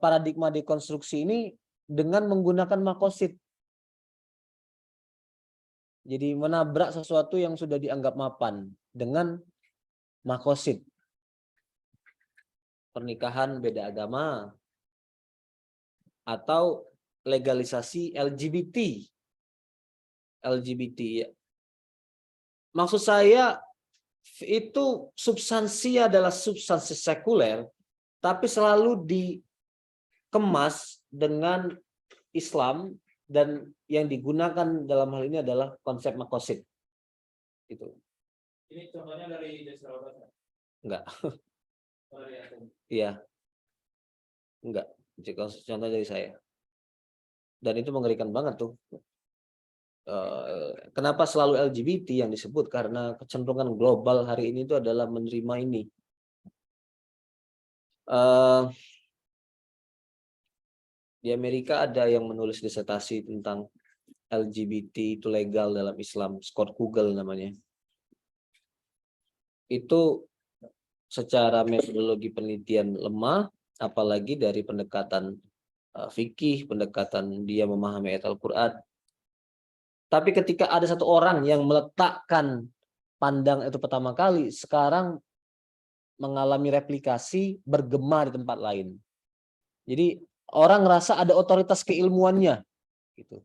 paradigma dekonstruksi ini dengan menggunakan makosid. Jadi menabrak sesuatu yang sudah dianggap mapan dengan makosid. Pernikahan beda agama atau legalisasi LGBT. LGBT. Maksud saya itu substansi adalah substansi sekuler, tapi selalu dikemas dengan Islam, dan yang digunakan dalam hal ini adalah konsep makosid. Itu. Ini contohnya dari Yasir Auda. Enggak. Dari Atom. Iya. Enggak. Contoh dari saya. Dan itu mengerikan banget tuh. Kenapa selalu LGBT yang disebut? Karena kecenderungan global hari ini itu adalah menerima ini. Di Amerika ada yang menulis disertasi tentang LGBT itu legal dalam Islam, Scott Kugel namanya. Itu secara metodologi penelitian lemah, apalagi dari pendekatan fikih, pendekatan dia memahami ayat Al-Quran. Tapi ketika ada satu orang yang meletakkan pandang itu pertama kali, sekarang mengalami replikasi, bergema di tempat lain. Jadi orang ngerasa ada otoritas keilmuannya, gitu.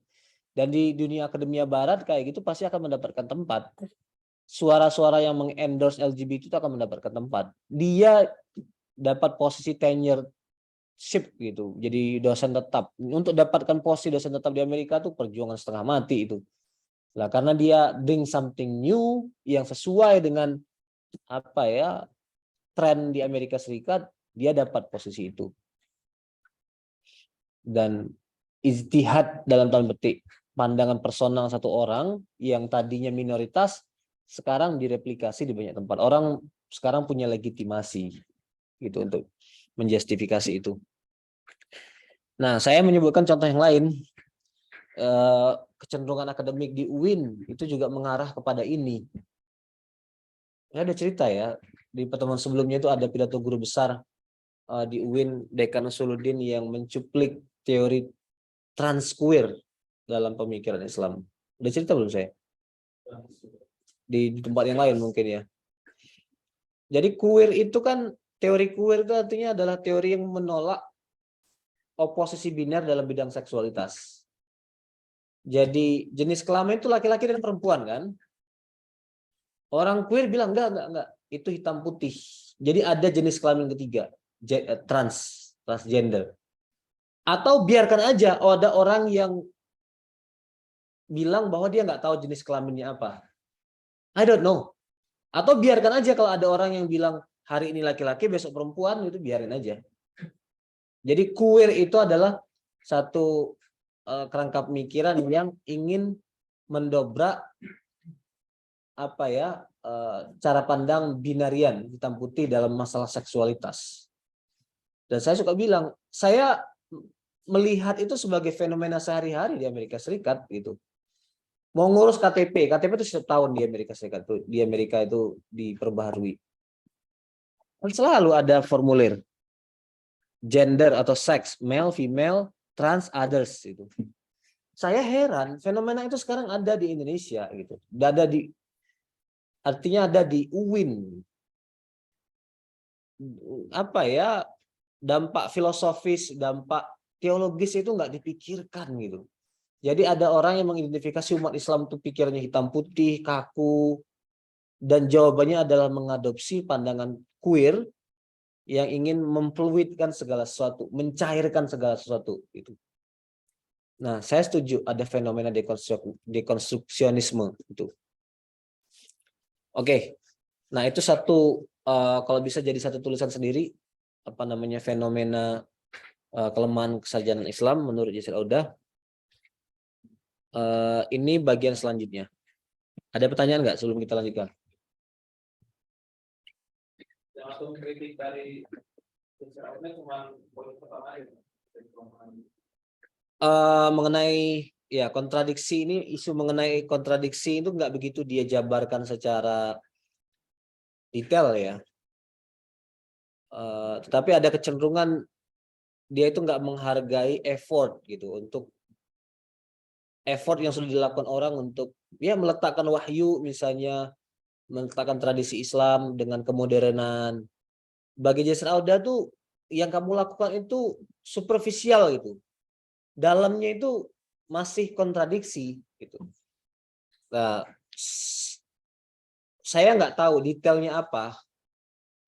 Dan di dunia akademia Barat kayak gitu pasti akan mendapatkan tempat. Suara-suara yang mengendorse LGBT itu akan mendapatkan tempat. Dia dapat posisi tenureship gitu, jadi dosen tetap. Untuk dapatkan posisi dosen tetap di Amerika tuh perjuangan setengah mati itu. Lah karena dia bring something new yang sesuai dengan apa ya, tren di Amerika Serikat, dia dapat posisi itu. Dan ijtihad dalam tanda petik, pandangan personal satu orang yang tadinya minoritas sekarang direplikasi di banyak tempat. Orang sekarang punya legitimasi gitu untuk menjustifikasi itu. Nah, saya menyebutkan contoh yang lain. Kecenderungan akademik di UIN itu juga mengarah kepada ini. Saya ada cerita ya, di pertemuan sebelumnya itu ada pidato guru besar di UIN, Dekan Usuluddin, yang mencuplik teori transqueer dalam pemikiran Islam. Udah cerita belum saya? Di tempat yang lain mungkin ya. Jadi queer itu kan, teori queer itu artinya adalah teori yang menolak oposisi biner dalam bidang seksualitas. Jadi jenis kelamin itu laki-laki dan perempuan kan. Orang queer bilang enggak, itu hitam putih. Jadi ada jenis kelamin ketiga, transgender. Atau biarkan aja, ada orang yang bilang bahwa dia nggak tahu jenis kelaminnya apa. I don't know. Atau biarkan aja kalau ada orang yang bilang hari ini laki-laki, besok perempuan, itu biarin aja. Jadi queer itu adalah satu kerangka pemikiran yang ingin mendobrak cara pandang binarian hitam putih dalam masalah seksualitas. Dan saya suka bilang, saya melihat itu sebagai fenomena sehari-hari di Amerika Serikat gitu. Mau ngurus KTP itu setiap tahun di Amerika Serikat tuh, di Amerika itu diperbaharui. Dan selalu ada formulir gender atau seks, male, female, trans, others itu. Saya heran fenomena itu sekarang ada di Indonesia gitu. Artinya ada di UIN. Dampak filosofis, dampak teologis itu nggak dipikirkan gitu. Jadi ada orang yang mengidentifikasi umat Islam itu pikirannya hitam putih, kaku, dan jawabannya adalah mengadopsi pandangan queer yang ingin memfluidkan segala sesuatu, mencairkan segala sesuatu itu. Nah, saya setuju ada fenomena dekonstruksionisme itu. Oke. Nah, itu satu kalau bisa jadi satu tulisan sendiri fenomena kelemahan kesarjanaan Islam menurut Yasir Audah. Ini bagian selanjutnya. Ada pertanyaan nggak sebelum kita lanjutkan? Langsung kritik dari cuma poin pertama aja. Mengenai ya kontradiksi ini, isu mengenai kontradiksi itu nggak begitu dia jabarkan secara detail ya. Tetapi ada kecenderungan dia itu nggak menghargai effort gitu, untuk effort yang sudah dilakukan orang untuk ya meletakkan wahyu, misalnya meletakkan tradisi Islam dengan kemodernan. Bagi Yasir Audah tuh yang kamu lakukan itu superficial gitu. Dalamnya itu masih kontradiksi gitu. Nah, saya nggak tahu detailnya apa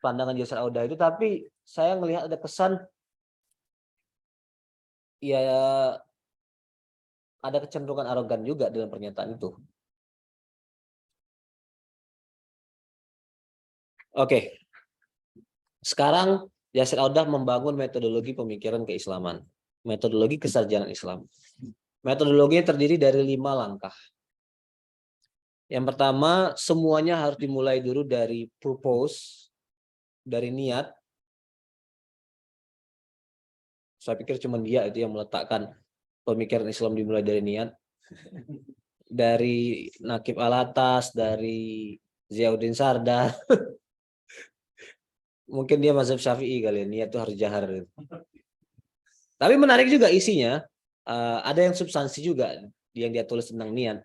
pandangan Yasir Audah itu, tapi saya melihat ada kesan ya ada kecenderungan arogan juga dalam pernyataan itu. Oke. Sekarang Yasir Audah membangun metodologi pemikiran keislaman, metodologi kesarjanaan Islam. Metodologinya terdiri dari 5 langkah. Yang pertama, semuanya harus dimulai dulu dari purpose, dari niat. Saya pikir cuma dia itu yang meletakkan pemikiran Islam dimulai dari niat. Dari Naqib Alatas, dari Ziauddin Sardar. Mungkin dia mazhab Syafi'i kali, niat itu harus jahar. Tapi menarik juga isinya. Ada yang substansi juga yang dia tulis tentang niat.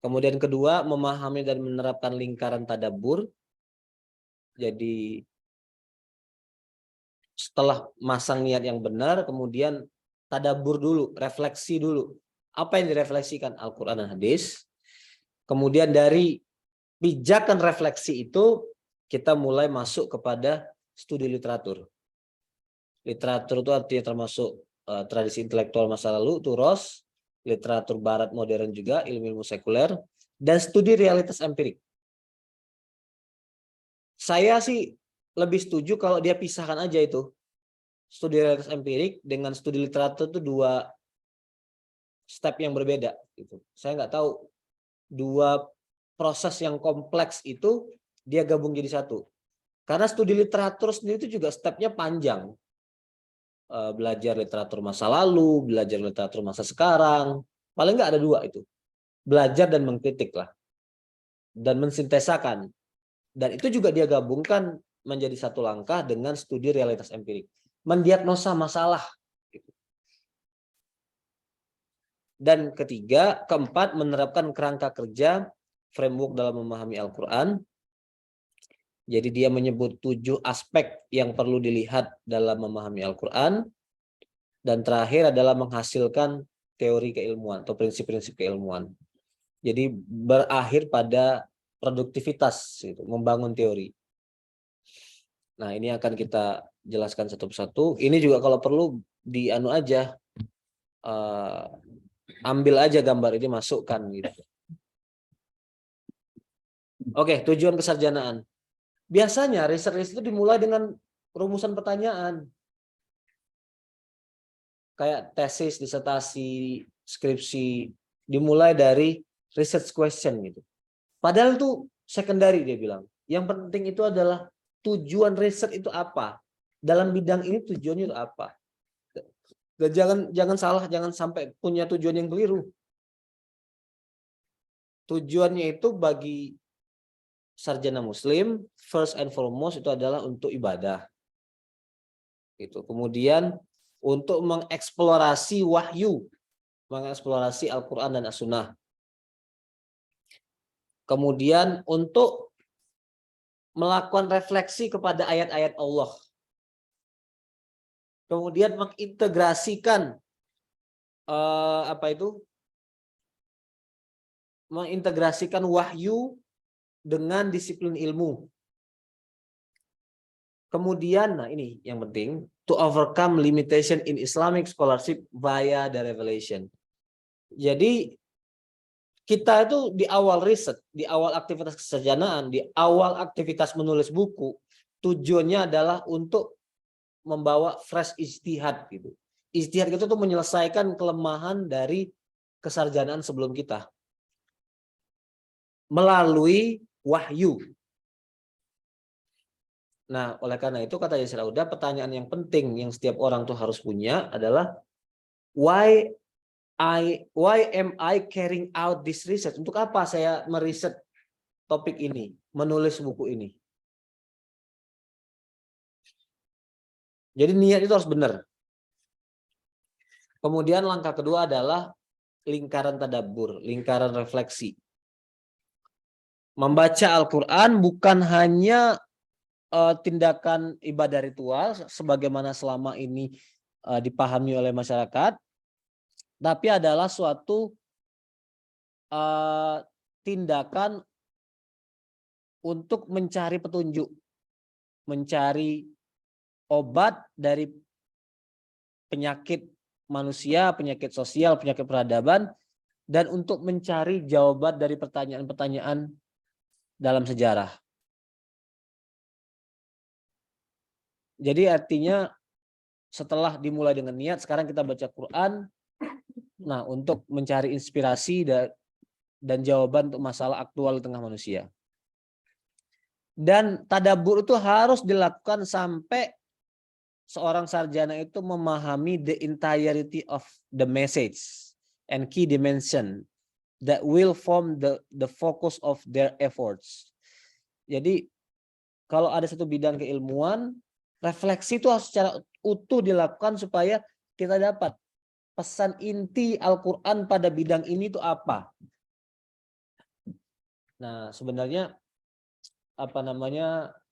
Kemudian kedua, memahami dan menerapkan lingkaran tadabbur. Jadi setelah masang niat yang benar, kemudian tadabbur dulu, refleksi dulu. Apa yang direfleksikan? Al-Quran dan hadis. Kemudian dari pijakan refleksi itu, kita mulai masuk kepada studi literatur. Literatur itu artinya termasuk tradisi intelektual masa lalu, turos, literatur barat modern juga, ilmu-ilmu sekuler, dan studi realitas empirik. Saya sih lebih setuju kalau dia pisahkan aja itu. studi realitas empirik dengan studi literatur itu dua step yang berbeda. Gitu. Saya nggak tahu dua proses yang kompleks itu dia gabung jadi satu. Karena studi literatur sendiri itu juga stepnya panjang. Belajar literatur masa lalu, belajar literatur masa sekarang. Paling nggak ada dua itu. Belajar dan mengkritik lah. Dan mensintesakan. Dan itu juga dia gabungkan menjadi satu langkah dengan studi realitas empirik. Mendiagnosa masalah. Dan ketiga, keempat, menerapkan kerangka kerja, framework dalam memahami Al-Quran. Jadi dia menyebut 7 aspek yang perlu dilihat dalam memahami Al-Quran. Dan terakhir adalah menghasilkan teori keilmuan atau prinsip-prinsip keilmuan. Jadi berakhir pada produktivitas, gitu, membangun teori. Nah, ini akan kita jelaskan satu persatu. Ini juga kalau perlu aja, ambil aja gambar ini, masukkan gitu. Oke, tujuan kesarjanaan. Biasanya riset itu dimulai dengan rumusan pertanyaan. Kayak tesis, disertasi, skripsi, dimulai dari research question gitu. Padahal itu secondary dia bilang. Yang penting itu adalah tujuan riset itu apa? Dalam bidang ini tujuannya itu apa? Dan jangan salah, jangan sampai punya tujuan yang keliru. Tujuannya itu bagi sarjana muslim first and foremost itu adalah untuk ibadah. Itu. Kemudian untuk mengeksplorasi wahyu, mengeksplorasi Al-Qur'an dan As-Sunnah. Kemudian untuk melakukan refleksi kepada ayat-ayat Allah. Kemudian mengintegrasikan mengintegrasikan wahyu dengan disiplin ilmu. Kemudian, nah ini yang penting, to overcome limitation in Islamic scholarship via the revelation. Jadi kita itu di awal riset, di awal aktivitas kesarjanaan, di awal aktivitas menulis buku, tujuannya adalah untuk membawa fresh ijtihad gitu. Ijtihad itu tuh menyelesaikan kelemahan dari kesarjanaan sebelum kita melalui wahyu. Nah, oleh karena itu kata Yasir Auda, pertanyaan yang penting yang setiap orang tuh harus punya adalah why am I carrying out this research? Untuk apa saya meriset topik ini, menulis buku ini? Jadi niat itu harus benar. Kemudian langkah kedua adalah lingkaran tadabbur, lingkaran refleksi. Membaca Al-Quran bukan hanya tindakan ibadah ritual sebagaimana selama ini dipahami oleh masyarakat, tapi adalah suatu tindakan untuk mencari petunjuk, mencari obat dari penyakit manusia, penyakit sosial, penyakit peradaban, dan untuk mencari jawaban dari pertanyaan-pertanyaan dalam sejarah. Jadi artinya setelah dimulai dengan niat, sekarang kita baca Quran, nah untuk mencari inspirasi dan jawaban untuk masalah aktual di tengah manusia. Dan tadabbur itu harus dilakukan sampai seorang sarjana itu memahami the entirety of the message and key dimension that will form the focus of their efforts. Jadi kalau ada satu bidang keilmuan, refleksi itu harus secara utuh dilakukan supaya kita dapat pesan inti Al-Quran pada bidang ini itu apa. Nah, sebenarnya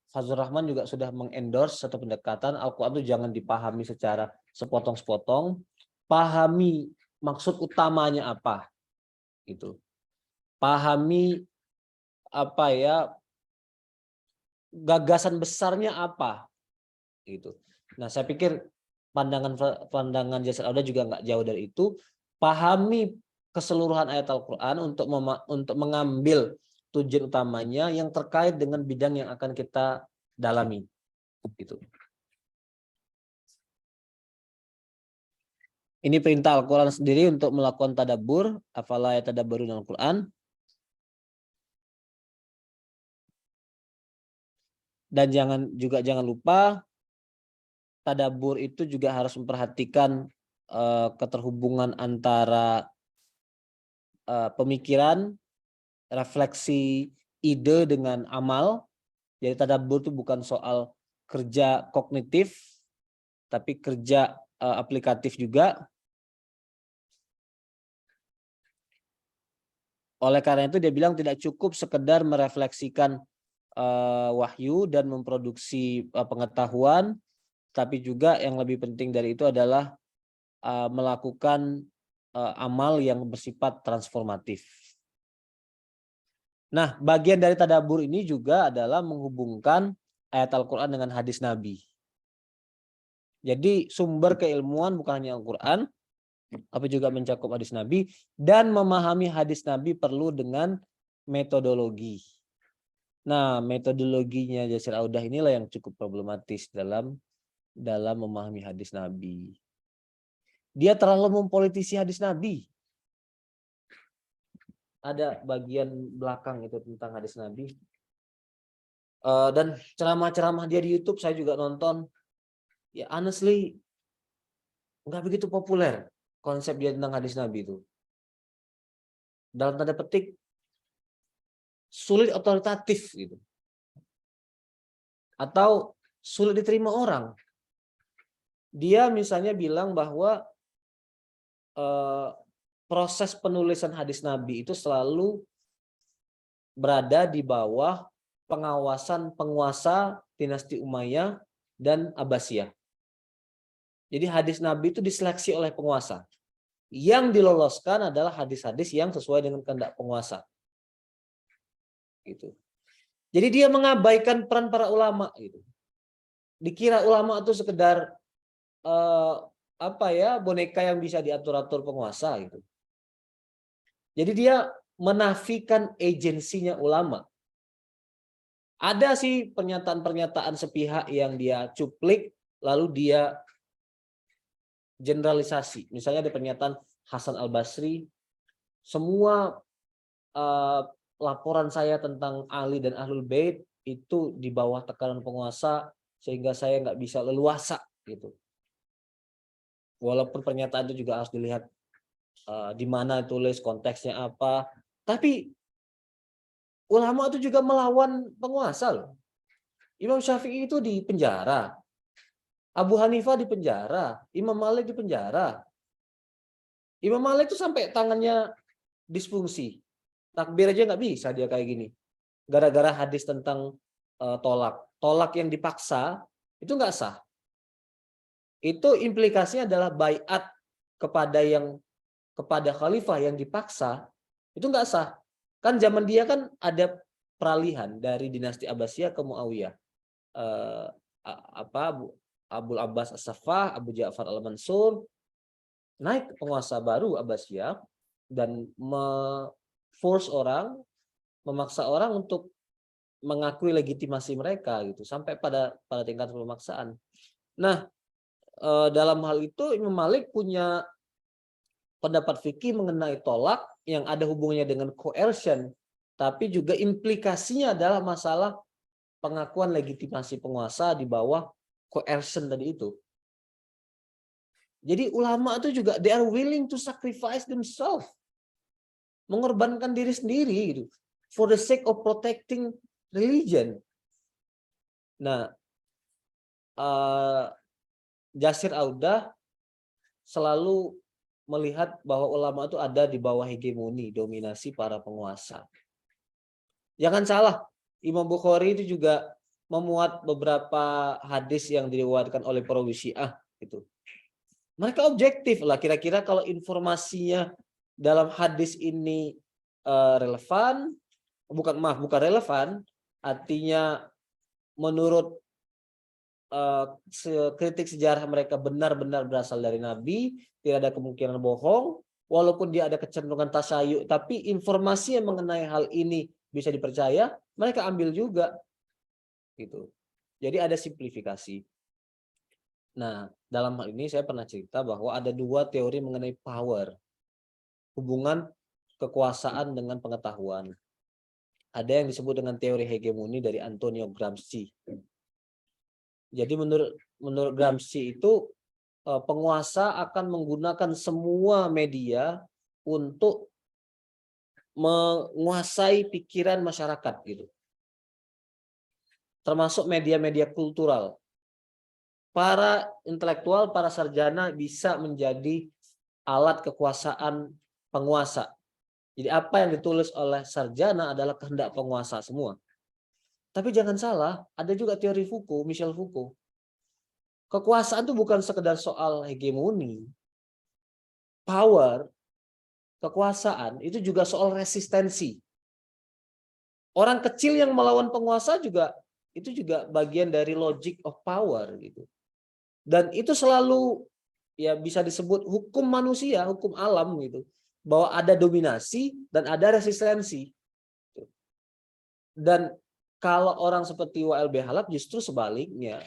Fazlur Rahman juga sudah mengendorse satu pendekatan Al-Quran itu jangan dipahami secara sepotong-sepotong, pahami maksud utamanya apa. Gitu. Pahami gagasan besarnya apa. Gitu. Nah, saya pikir pandangan Yasir Auda juga nggak jauh dari itu. Pahami keseluruhan ayat Al-Quran untuk mengambil tujuan utamanya yang terkait dengan bidang yang akan kita dalami. Gitu. Ini perintah Al-Quran sendiri untuk melakukan tadabbur. Afala yatadabbaruna Al-Quran. Dan jangan lupa tadabbur itu juga harus memperhatikan keterhubungan antara pemikiran, refleksi ide dengan amal. Jadi tadabbur itu bukan soal kerja kognitif, tapi kerja aplikatif juga. Oleh karena itu dia bilang tidak cukup sekedar merefleksikan wahyu dan memproduksi pengetahuan, tapi juga yang lebih penting dari itu adalah melakukan amal yang bersifat transformatif. Nah, bagian dari tadabbur ini juga adalah menghubungkan ayat Al-Quran dengan hadis Nabi. Jadi sumber keilmuan bukan hanya Al-Quran, tapi juga mencakup hadis Nabi, dan memahami hadis Nabi perlu dengan metodologi. Nah, metodologinya Yasir Audah inilah yang cukup problematis dalam memahami hadis Nabi. Dia terlalu mempolitisi hadis Nabi. Ada bagian belakang itu tentang hadis Nabi. Dan ceramah-ceramah dia di YouTube saya juga nonton. Ya honestly nggak begitu populer konsep dia tentang hadis Nabi itu. Dalam tanda petik sulit otoritatif gitu. Atau sulit diterima orang. Dia misalnya bilang bahwa proses penulisan hadis Nabi itu selalu berada di bawah pengawasan penguasa dinasti Umayyah dan Abbasiyah. Jadi hadis Nabi itu diseleksi oleh penguasa. Yang diloloskan adalah hadis-hadis yang sesuai dengan kehendak penguasa. Gitu. Jadi dia mengabaikan peran para ulama gitu. Dikira ulama itu sekedar boneka yang bisa diatur-atur penguasa gitu. Jadi dia menafikan agensinya ulama. Ada sih pernyataan-pernyataan sepihak yang dia cuplik lalu dia generalisasi. Misalnya ada pernyataan Hasan Al-Basri, semua laporan saya tentang Ali dan Ahlul Bait itu di bawah tekanan penguasa sehingga saya nggak bisa leluasa gitu. Walaupun pernyataan itu juga harus dilihat di mana tulis, konteksnya apa. Tapi ulama itu juga melawan penguasa loh. Imam Syafi'i itu di penjara. Abu Hanifah di penjara, Imam Malik di penjara. Imam Malik itu sampai tangannya disfungsi. Takbir aja nggak bisa dia kayak gini. Gara-gara hadis tentang tolak. Tolak yang dipaksa itu nggak sah. Itu implikasinya adalah baiat kepada khalifah yang dipaksa itu nggak sah. Kan zaman dia kan ada peralihan dari dinasti Abbasiyah ke Muawiyah. Abul Abbas As-Saffah, Abu Ja'far Al-Mansur naik ke penguasa baru Abbasiyah dan memaksa orang untuk mengakui legitimasi mereka gitu sampai pada tingkat pemaksaan. Nah, dalam hal itu Imam Malik punya pendapat fikih mengenai tolak yang ada hubungannya dengan coercion, tapi juga implikasinya adalah masalah pengakuan legitimasi penguasa di bawah coercion tadi itu. Jadi ulama itu juga they are willing to sacrifice themselves, mengorbankan diri sendiri gitu, for the sake of protecting religion. Nah, Yasir Audah selalu melihat bahwa ulama itu ada di bawah hegemoni, dominasi para penguasa. Jangan salah, Imam Bukhari itu juga memuat beberapa hadis yang diriwayatkan oleh perawi Syiah gitu. Mereka objektif lah, kira-kira kalau informasinya dalam hadis ini relevan, bukan relevan, artinya menurut kritik sejarah mereka benar-benar berasal dari Nabi, tidak ada kemungkinan bohong, walaupun dia ada kecenderungan tasyayyu, tapi informasi yang mengenai hal ini bisa dipercaya, mereka ambil juga gitu. Jadi ada simplifikasi. Nah, dalam hal ini saya pernah cerita bahwa ada dua teori mengenai power, hubungan kekuasaan dengan pengetahuan. Ada yang disebut dengan teori hegemoni dari Antonio Gramsci. Jadi menurut Gramsci itu penguasa akan menggunakan semua media untuk menguasai pikiran masyarakat gitu. Termasuk media-media kultural. Para intelektual, para sarjana bisa menjadi alat kekuasaan penguasa. Jadi apa yang ditulis oleh sarjana adalah kehendak penguasa semua. Tapi jangan salah, ada juga teori Foucault, Michel Foucault. Kekuasaan itu bukan sekedar soal hegemoni. Power, kekuasaan itu juga soal resistensi. Orang kecil yang melawan penguasa juga itu juga bagian dari logic of power gitu. Dan itu selalu ya bisa disebut hukum manusia, hukum alam gitu. Bahwa ada dominasi dan ada resistensi. Dan kalau orang seperti W.L.B. Halap justru sebaliknya.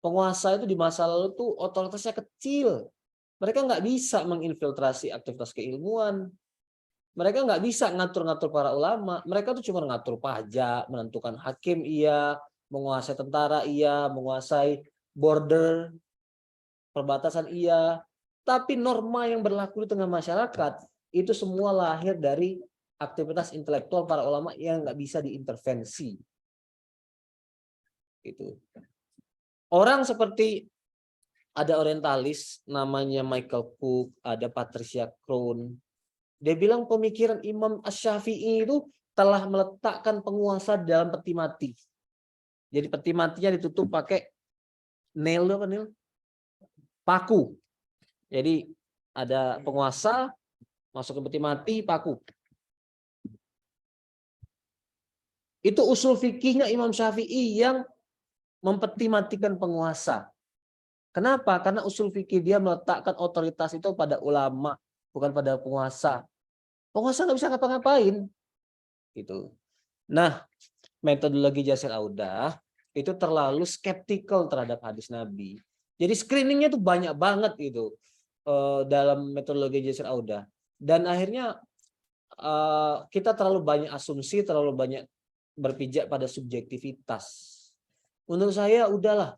Penguasa itu di masa lalu tuh otoritasnya kecil. Mereka nggak bisa menginfiltrasi aktivitas keilmuan. Mereka nggak bisa ngatur-ngatur para ulama. Mereka tuh cuma ngatur pajak, menentukan hakim iya, menguasai tentara iya, menguasai border, perbatasan iya. Tapi norma yang berlaku di tengah masyarakat itu semua lahir dari aktivitas intelektual para ulama yang nggak bisa diintervensi. Itu. Orang seperti ada orientalis namanya Michael Cook, ada Patricia Crone. Dia bilang pemikiran Imam Asy-Syafi'i itu telah meletakkan penguasa dalam peti mati. Jadi peti matinya ditutup pakai nail apa nail? Paku. Jadi ada penguasa masuk ke peti mati, paku. Itu usul fikihnya Imam Syafi'i yang mempeti matikan penguasa. Kenapa? Karena usul fikih dia meletakkan otoritas itu pada ulama, bukan pada penguasa. Penguasa nggak bisa ngapa-ngapain. Gitu. Nah, metodologi Yasir Audah itu terlalu skeptikal terhadap hadis Nabi. Jadi screeningnya itu banyak banget gitu dalam metodologi Yasir Audah. Dan akhirnya kita terlalu banyak asumsi, terlalu banyak berpijak pada subjektivitas. Menurut saya udahlah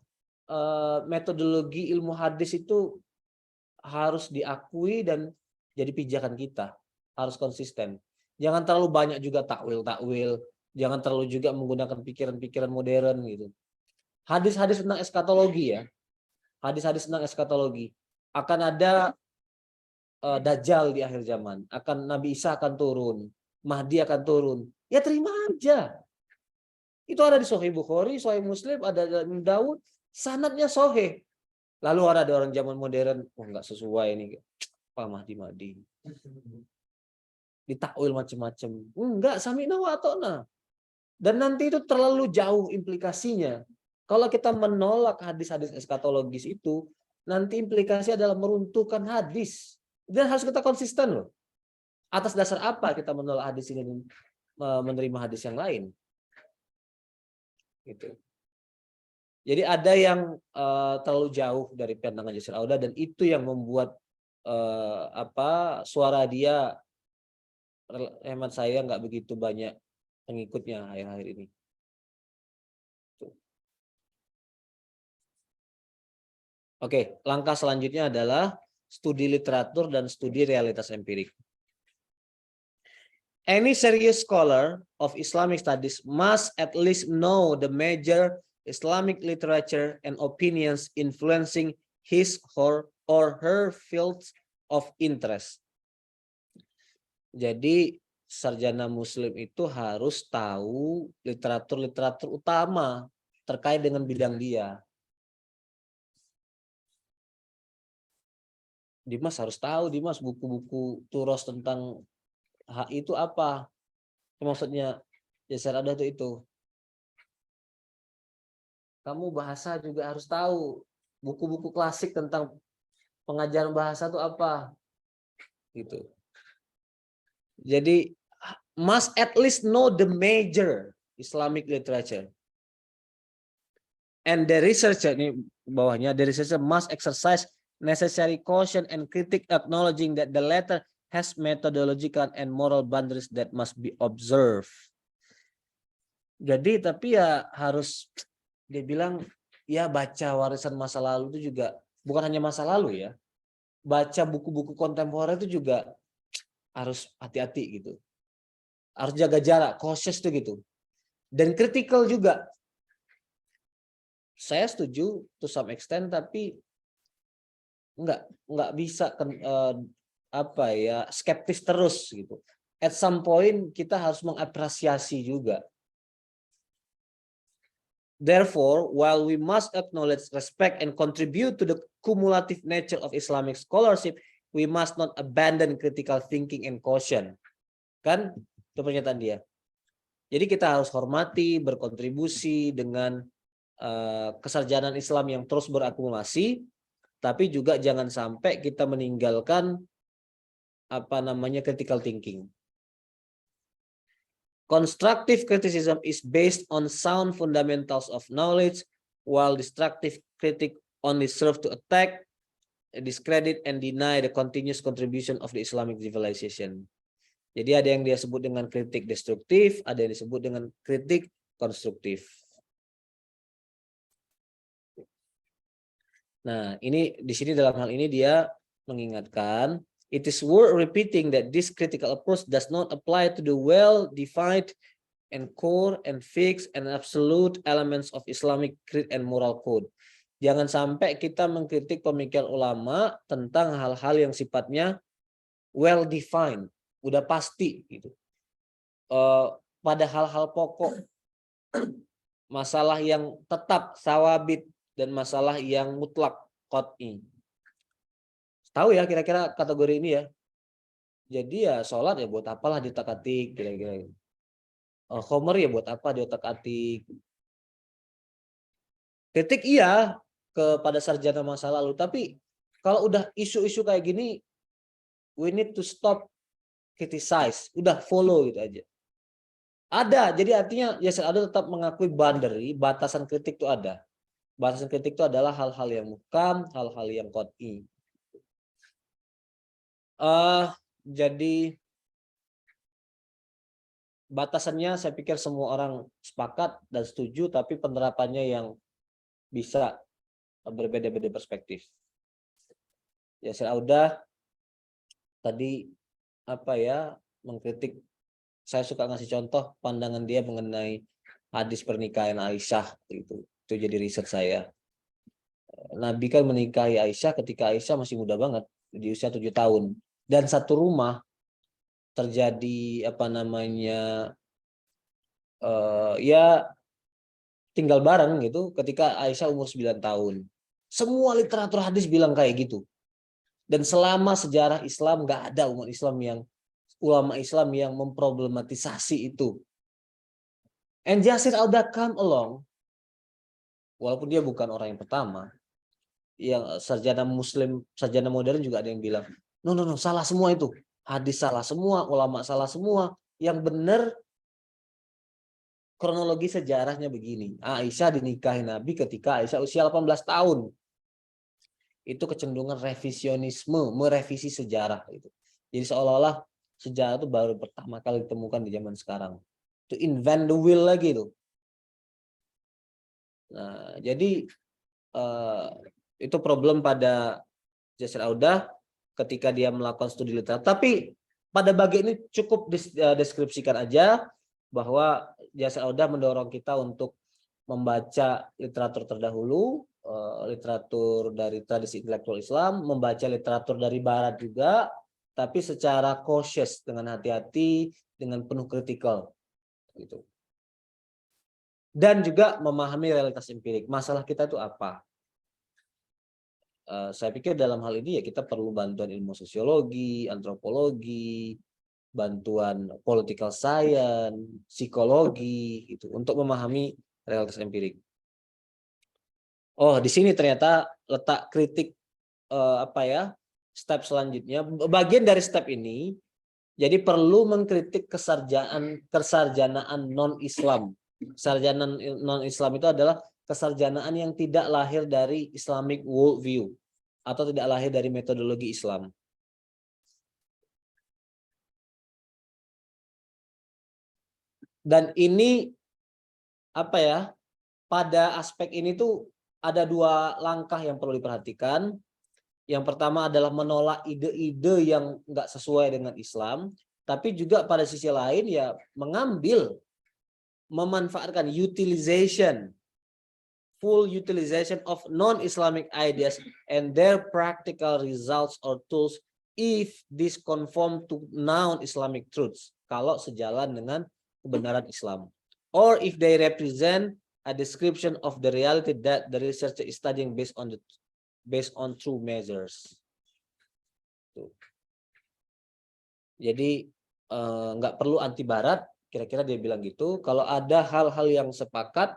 metodologi ilmu hadis itu harus diakui dan jadi pijakan kita, harus konsisten. Jangan terlalu banyak juga takwil, jangan terlalu juga menggunakan pikiran-pikiran modern gitu. Hadis-hadis tentang eskatologi ya, hadis-hadis tentang eskatologi akan ada Dajjal di akhir zaman, akan Nabi Isa akan turun, Mahdi akan turun. Ya terima aja. Itu ada di Sahih Bukhari, Sahih Muslim, ada dalam Daud, sanadnya sahih. Lalu ada orang zaman modern, oh nggak sesuai ini, Pak Mahdi. Ditakwil macam-macam. Enggak, sami'na wa ata'na. Dan nanti itu terlalu jauh implikasinya. Kalau kita menolak hadis-hadis eskatologis itu, nanti implikasi adalah meruntuhkan hadis. Dan harus kita konsisten loh. Atas dasar apa kita menolak hadis ini dan menerima hadis yang lain? Gitu. Jadi ada yang terlalu jauh dari pandangan Yasir Audah dan itu yang membuat suara dia hemat saya nggak begitu banyak pengikutnya akhir-akhir ini. Oke, langkah selanjutnya adalah studi literatur dan studi realitas empirik. Any serious scholar of Islamic studies must at least know the major Islamic literature and opinions influencing his or her fields of interest. Jadi sarjana muslim itu harus tahu literatur-literatur utama terkait dengan bidang dia. Dimas harus tahu, Dimas, buku-buku Turos tentang HI itu apa? Maksudnya Yasir Audah itu. Kamu bahasa juga harus tahu. Buku-buku klasik tentang pengajaran bahasa itu apa? Gitu. Jadi must at least know the major Islamic literature. And the researcher, ini bawahnya, the researcher must exercise necessary caution and critic, acknowledging that the latter has methodological and moral boundaries that must be observed. Jadi tapi ya harus, dia bilang ya baca warisan masa lalu itu juga bukan hanya masa lalu ya, baca buku-buku kontemporer itu juga harus hati-hati gitu, harus jaga jarak, cautious tuh gitu, dan critical juga. Saya setuju to some extent, tapi nggak bisa apa ya, skeptis terus gitu. At some point kita harus mengapresiasi juga. Therefore, while we must acknowledge, respect, and contribute to the cumulative nature of Islamic scholarship, we must not abandon critical thinking and caution. Kan itu pernyataan dia. Jadi kita harus hormati, berkontribusi dengan kesarjanaan Islam yang terus berakumulasi, tapi juga jangan sampai kita meninggalkan apa namanya critical thinking. Constructive criticism is based on sound fundamentals of knowledge, while destructive critique only serve to attack, discredit, and deny the continuous contribution of the Islamic civilization. Jadi ada yang dia sebut dengan kritik destruktif, ada yang disebut dengan kritik konstruktif. Nah, ini di sini dalam hal ini dia mengingatkan, it is worth repeating that this critical approach does not apply to the well-defined and core and fixed and absolute elements of Islamic creed and moral code. Jangan sampai kita mengkritik pemikiran ulama tentang hal-hal yang sifatnya well-defined, udah pasti gitu. Pada hal-hal pokok, masalah yang tetap sawabit, dan masalah yang mutlak qat'i. Tahu ya kira-kira kategori ini ya. Jadi ya sholat ya buat apalah diotak-atik kira-kira. Khomer ya buat apa diotak-atik. Kritik iya kepada sarjana masa lalu, tapi kalau udah isu-isu kayak gini, we need to stop criticize, udah follow gitu aja. Ada, jadi artinya Yasir Alda tetap mengakui boundary, batasan kritik itu ada. Batasan kritik itu adalah hal-hal yang muhkam, hal-hal yang qat'i. Jadi batasannya saya pikir semua orang sepakat dan setuju, tapi penerapannya yang bisa berbeda-beda perspektif. Yasir Alda tadi apa ya, mengkritik, saya suka ngasih contoh pandangan dia mengenai hadis pernikahan Aisyah itu jadi riset saya. Nabi kan menikahi Aisyah ketika Aisyah masih muda banget, di usia 7 tahun, dan satu rumah terjadi apa namanya ya tinggal bareng gitu ketika Aisyah umur 9 tahun. Semua literatur hadis bilang kayak gitu. Dan selama sejarah Islam nggak ada ulama Islam yang memproblematisasi itu. And Yasir Alda come along, walaupun dia bukan orang yang pertama, yang sarjana muslim, sarjana modern juga ada yang bilang, no, salah semua itu. Hadis salah semua, ulama salah semua. Yang benar kronologi sejarahnya begini. Aisyah dinikahi Nabi ketika Aisyah usia 18 tahun. Itu kecenderungan revisionisme, merevisi sejarah itu. Jadi seolah-olah sejarah itu baru pertama kali ditemukan di zaman sekarang. To invent the wheel lagi itu. Nah, jadi itu problem pada Yasir Alda ketika dia melakukan studi literatur. Tapi pada bagian ini cukup deskripsikan aja bahwa Yasir Alda mendorong kita untuk membaca literatur terdahulu, literatur dari tradisi intelektual Islam, membaca literatur dari Barat juga, tapi secara cautious, dengan hati-hati, dengan penuh kritikal, gitu. Dan juga memahami realitas empirik. Masalah kita itu apa? Saya pikir dalam hal ini ya kita perlu bantuan ilmu sosiologi, antropologi, bantuan political science, psikologi, gitu, untuk memahami realitas empirik. Oh, di sini ternyata letak kritik step selanjutnya. Bagian dari step ini, jadi perlu mengkritik kesarjanaan non-Islam. Sarjana non-Islam itu adalah kesarjanaan yang tidak lahir dari Islamic worldview atau tidak lahir dari metodologi Islam. Dan ini apa ya? Pada aspek ini tuh ada dua langkah yang perlu diperhatikan. Yang pertama adalah menolak ide-ide yang nggak sesuai dengan Islam, tapi juga pada sisi lain ya memanfaatkan full utilization of non-Islamic ideas and their practical results or tools if this conform to non-Islamic truths, kalau sejalan dengan kebenaran Islam, or if they represent a description of the reality that the researcher is studying based on true measures. Tuh. Jadi nggak perlu anti barat, kira-kira dia bilang gitu. Kalau ada hal-hal yang sepakat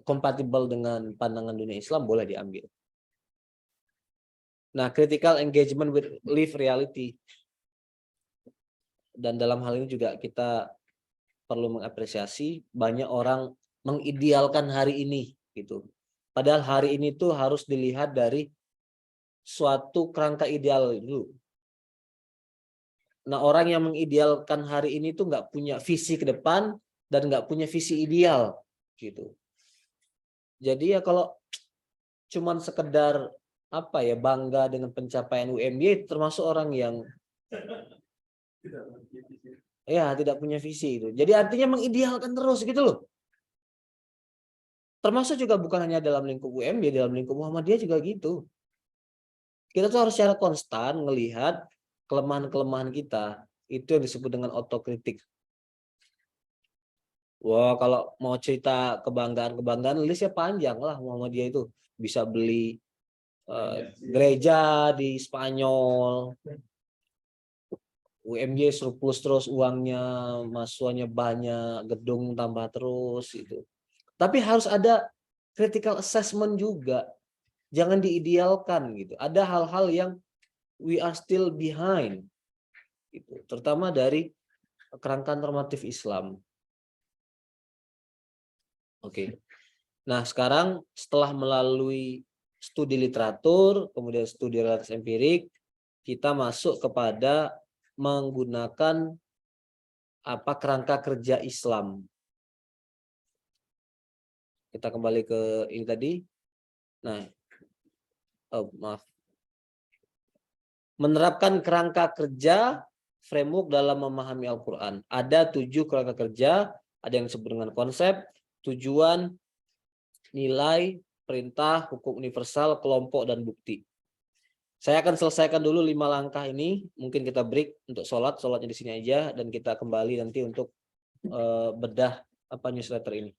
kompatibel dengan pandangan dunia Islam, boleh diambil. Nah, critical engagement with live reality, dan dalam hal ini juga kita perlu mengapresiasi banyak orang mengidealkan hari ini gitu. Padahal hari ini tuh harus dilihat dari suatu kerangka ideal dulu. Nah, orang yang mengidealkan hari ini tuh nggak punya visi ke depan dan nggak punya visi ideal gitu. Jadi ya kalau cuman sekedar apa ya bangga dengan pencapaian UMY, termasuk orang yang ya tidak punya visi itu. Jadi artinya mengidealkan terus gitu loh. Termasuk juga bukan hanya dalam lingkup UMY, dalam lingkup Muhammadiyah juga gitu. Kita tuh harus secara konstan melihat kelemahan-kelemahan kita. Itu yang disebut dengan otokritik. Wah, kalau mau cerita kebanggaan-kebanggaan, listnya panjang lah Muhammadiyah itu. Bisa beli gereja di Spanyol, UMY surplus terus uangnya, mahasiswanya banyak, gedung tambah terus itu. Tapi harus ada critical assessment juga. Jangan diidealkan gitu. Ada hal-hal yang we are still behind gitu, terutama dari kerangka normatif Islam. Oke. Nah, sekarang setelah melalui studi literatur, kemudian studi realitas empirik, kita masuk kepada menggunakan apa kerangka kerja Islam. Kita kembali ke ini tadi. Nah, maaf. Menerapkan kerangka kerja framework dalam memahami Al-Quran. Ada 7 kerangka kerja, ada yang disebut dengan konsep, tujuan, nilai, perintah, hukum universal, kelompok, dan bukti. Saya akan selesaikan dulu 5 langkah ini. Mungkin kita break untuk sholatnya di sini aja, dan kita kembali nanti untuk bedah apa newsletter ini.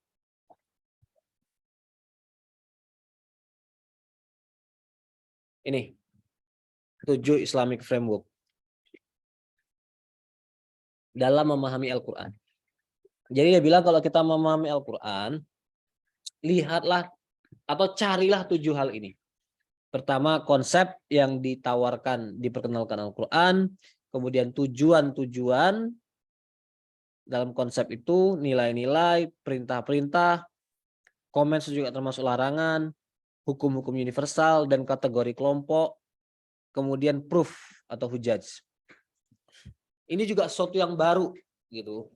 Ini 7 Islamic framework dalam memahami Al-Quran. Jadi dia bilang kalau kita memahami Al-Quran, lihatlah atau carilah 7 hal ini. Pertama, konsep yang ditawarkan, diperkenalkan Al-Quran. Kemudian tujuan-tujuan dalam konsep itu, nilai-nilai, perintah-perintah, komen juga termasuk larangan, hukum-hukum universal, dan kategori kelompok. Kemudian proof atau hujaj. Ini juga sesuatu yang baru gitu.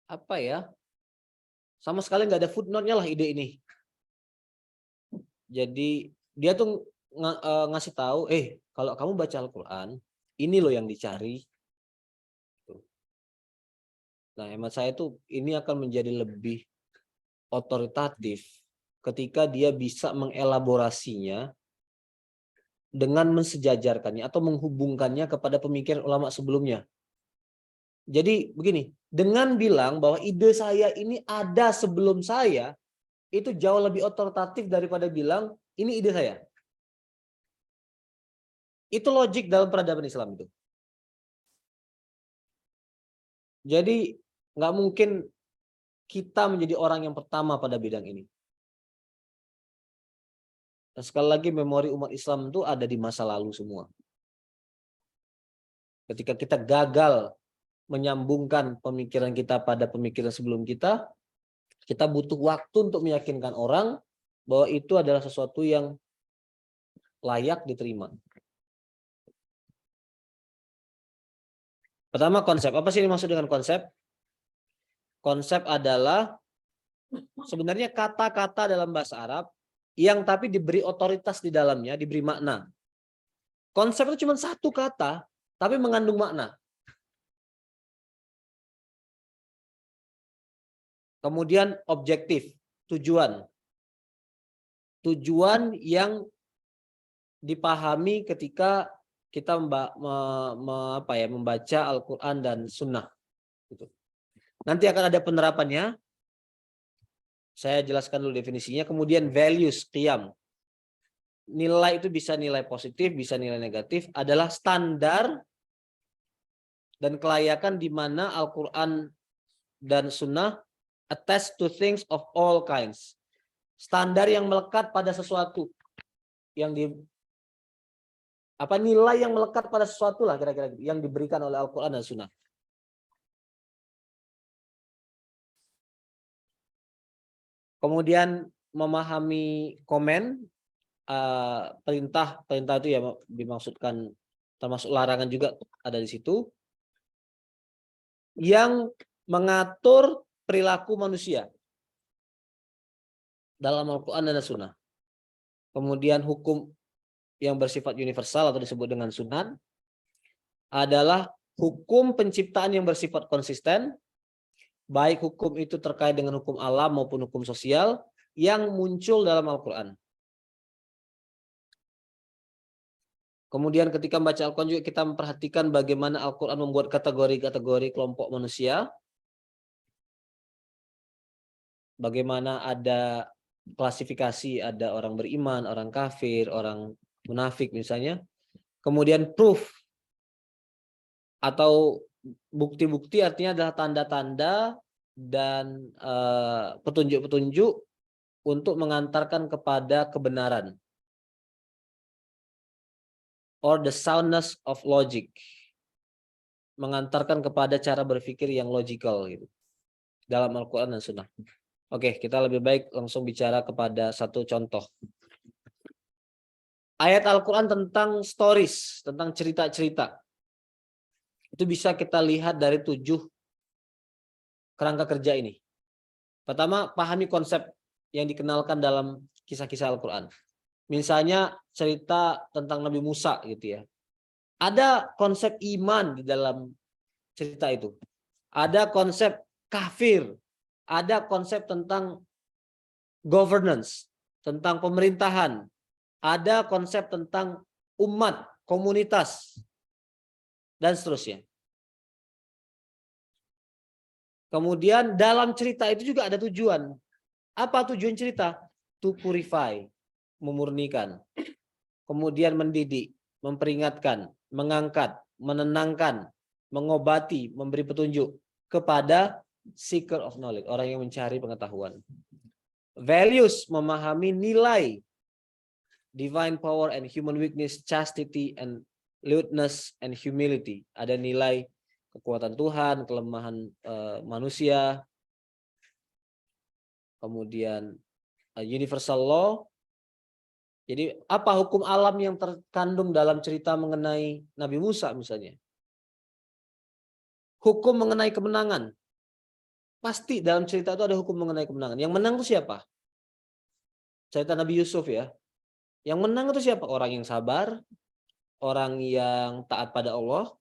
Apa ya? Sama sekali nggak ada footnote-nya lah ide ini. Jadi dia tuh ngasih tahu, kalau kamu baca Al-Quran, ini loh yang dicari. Nah, hemat saya tuh ini akan menjadi lebih otoritatif ketika dia bisa mengelaborasinya dengan mensejajarkannya atau menghubungkannya kepada pemikiran ulama sebelumnya. Jadi begini, dengan bilang bahwa ide saya ini ada sebelum saya, itu jauh lebih otoritatif daripada bilang ini ide saya. Itu logik dalam peradaban Islam itu. Jadi nggak mungkin kita menjadi orang yang pertama pada bidang ini. Dan sekali lagi memori umat Islam itu ada di masa lalu semua. Ketika kita gagal menyambungkan pemikiran kita pada pemikiran sebelum kita butuh waktu untuk meyakinkan orang bahwa itu adalah sesuatu yang layak diterima. Pertama, konsep. Apa sih yang dimaksud dengan konsep? Konsep adalah sebenarnya kata-kata dalam bahasa Arab yang tapi diberi otoritas di dalamnya, diberi makna. Konsep itu cuma satu kata, tapi mengandung makna. Kemudian objektif, tujuan. Tujuan yang dipahami ketika kita membaca Al-Quran dan Sunnah. Nanti akan ada penerapannya. Saya jelaskan dulu definisinya. Kemudian values, qiyam. Nilai itu bisa nilai positif, bisa nilai negatif. Adalah standar dan kelayakan di mana Al-Quran dan Sunnah attest to things of all kinds. Standar yang melekat pada sesuatu. Nilai yang melekat pada sesuatu lah kira-kira yang diberikan oleh Al-Quran dan Sunnah. Kemudian memahami komen, perintah itu ya dimaksudkan, termasuk larangan juga ada di situ, yang mengatur perilaku manusia dalam Al-Quran dan Sunnah. Kemudian hukum yang bersifat universal atau disebut dengan sunan adalah hukum penciptaan yang bersifat konsisten, baik hukum itu terkait dengan hukum alam maupun hukum sosial yang muncul dalam Al-Quran. Kemudian ketika membaca Al-Quran juga kita memperhatikan bagaimana Al-Quran membuat kategori-kategori kelompok manusia. Bagaimana ada klasifikasi, ada orang beriman, orang kafir, orang munafik misalnya. Kemudian proof atau bukti-bukti artinya adalah tanda-tanda dan petunjuk-petunjuk untuk mengantarkan kepada kebenaran. Or the soundness of logic. Mengantarkan kepada cara berpikir yang logical gitu. Dalam Al-Quran dan Sunnah. Oke, kita lebih baik langsung bicara kepada satu contoh. Ayat Al-Quran tentang stories, tentang cerita-cerita. Itu bisa kita lihat dari 7 kerangka kerja ini. Pertama, pahami konsep yang dikenalkan dalam kisah-kisah Al-Quran. Misalnya cerita tentang Nabi Musa gitu ya. Ada konsep iman di dalam cerita itu. Ada konsep kafir. Ada konsep tentang governance, tentang pemerintahan. Ada konsep tentang umat, komunitas, dan seterusnya. Kemudian dalam cerita itu juga ada tujuan. Apa tujuan cerita? To purify, memurnikan. Kemudian mendidik, memperingatkan, mengangkat, menenangkan, mengobati, memberi petunjuk kepada seeker of knowledge, orang yang mencari pengetahuan. Values, memahami nilai divine power and human weakness, chastity and lewdness and humility. Ada nilai kekuatan Tuhan, kelemahan manusia. Kemudian universal law. Jadi apa hukum alam yang terkandung dalam cerita mengenai Nabi Musa misalnya? Hukum mengenai kemenangan. Pasti dalam cerita itu ada hukum mengenai kemenangan. Yang menang itu siapa? Cerita Nabi Yusuf ya. Yang menang itu siapa? Orang yang sabar, orang yang taat pada Allah.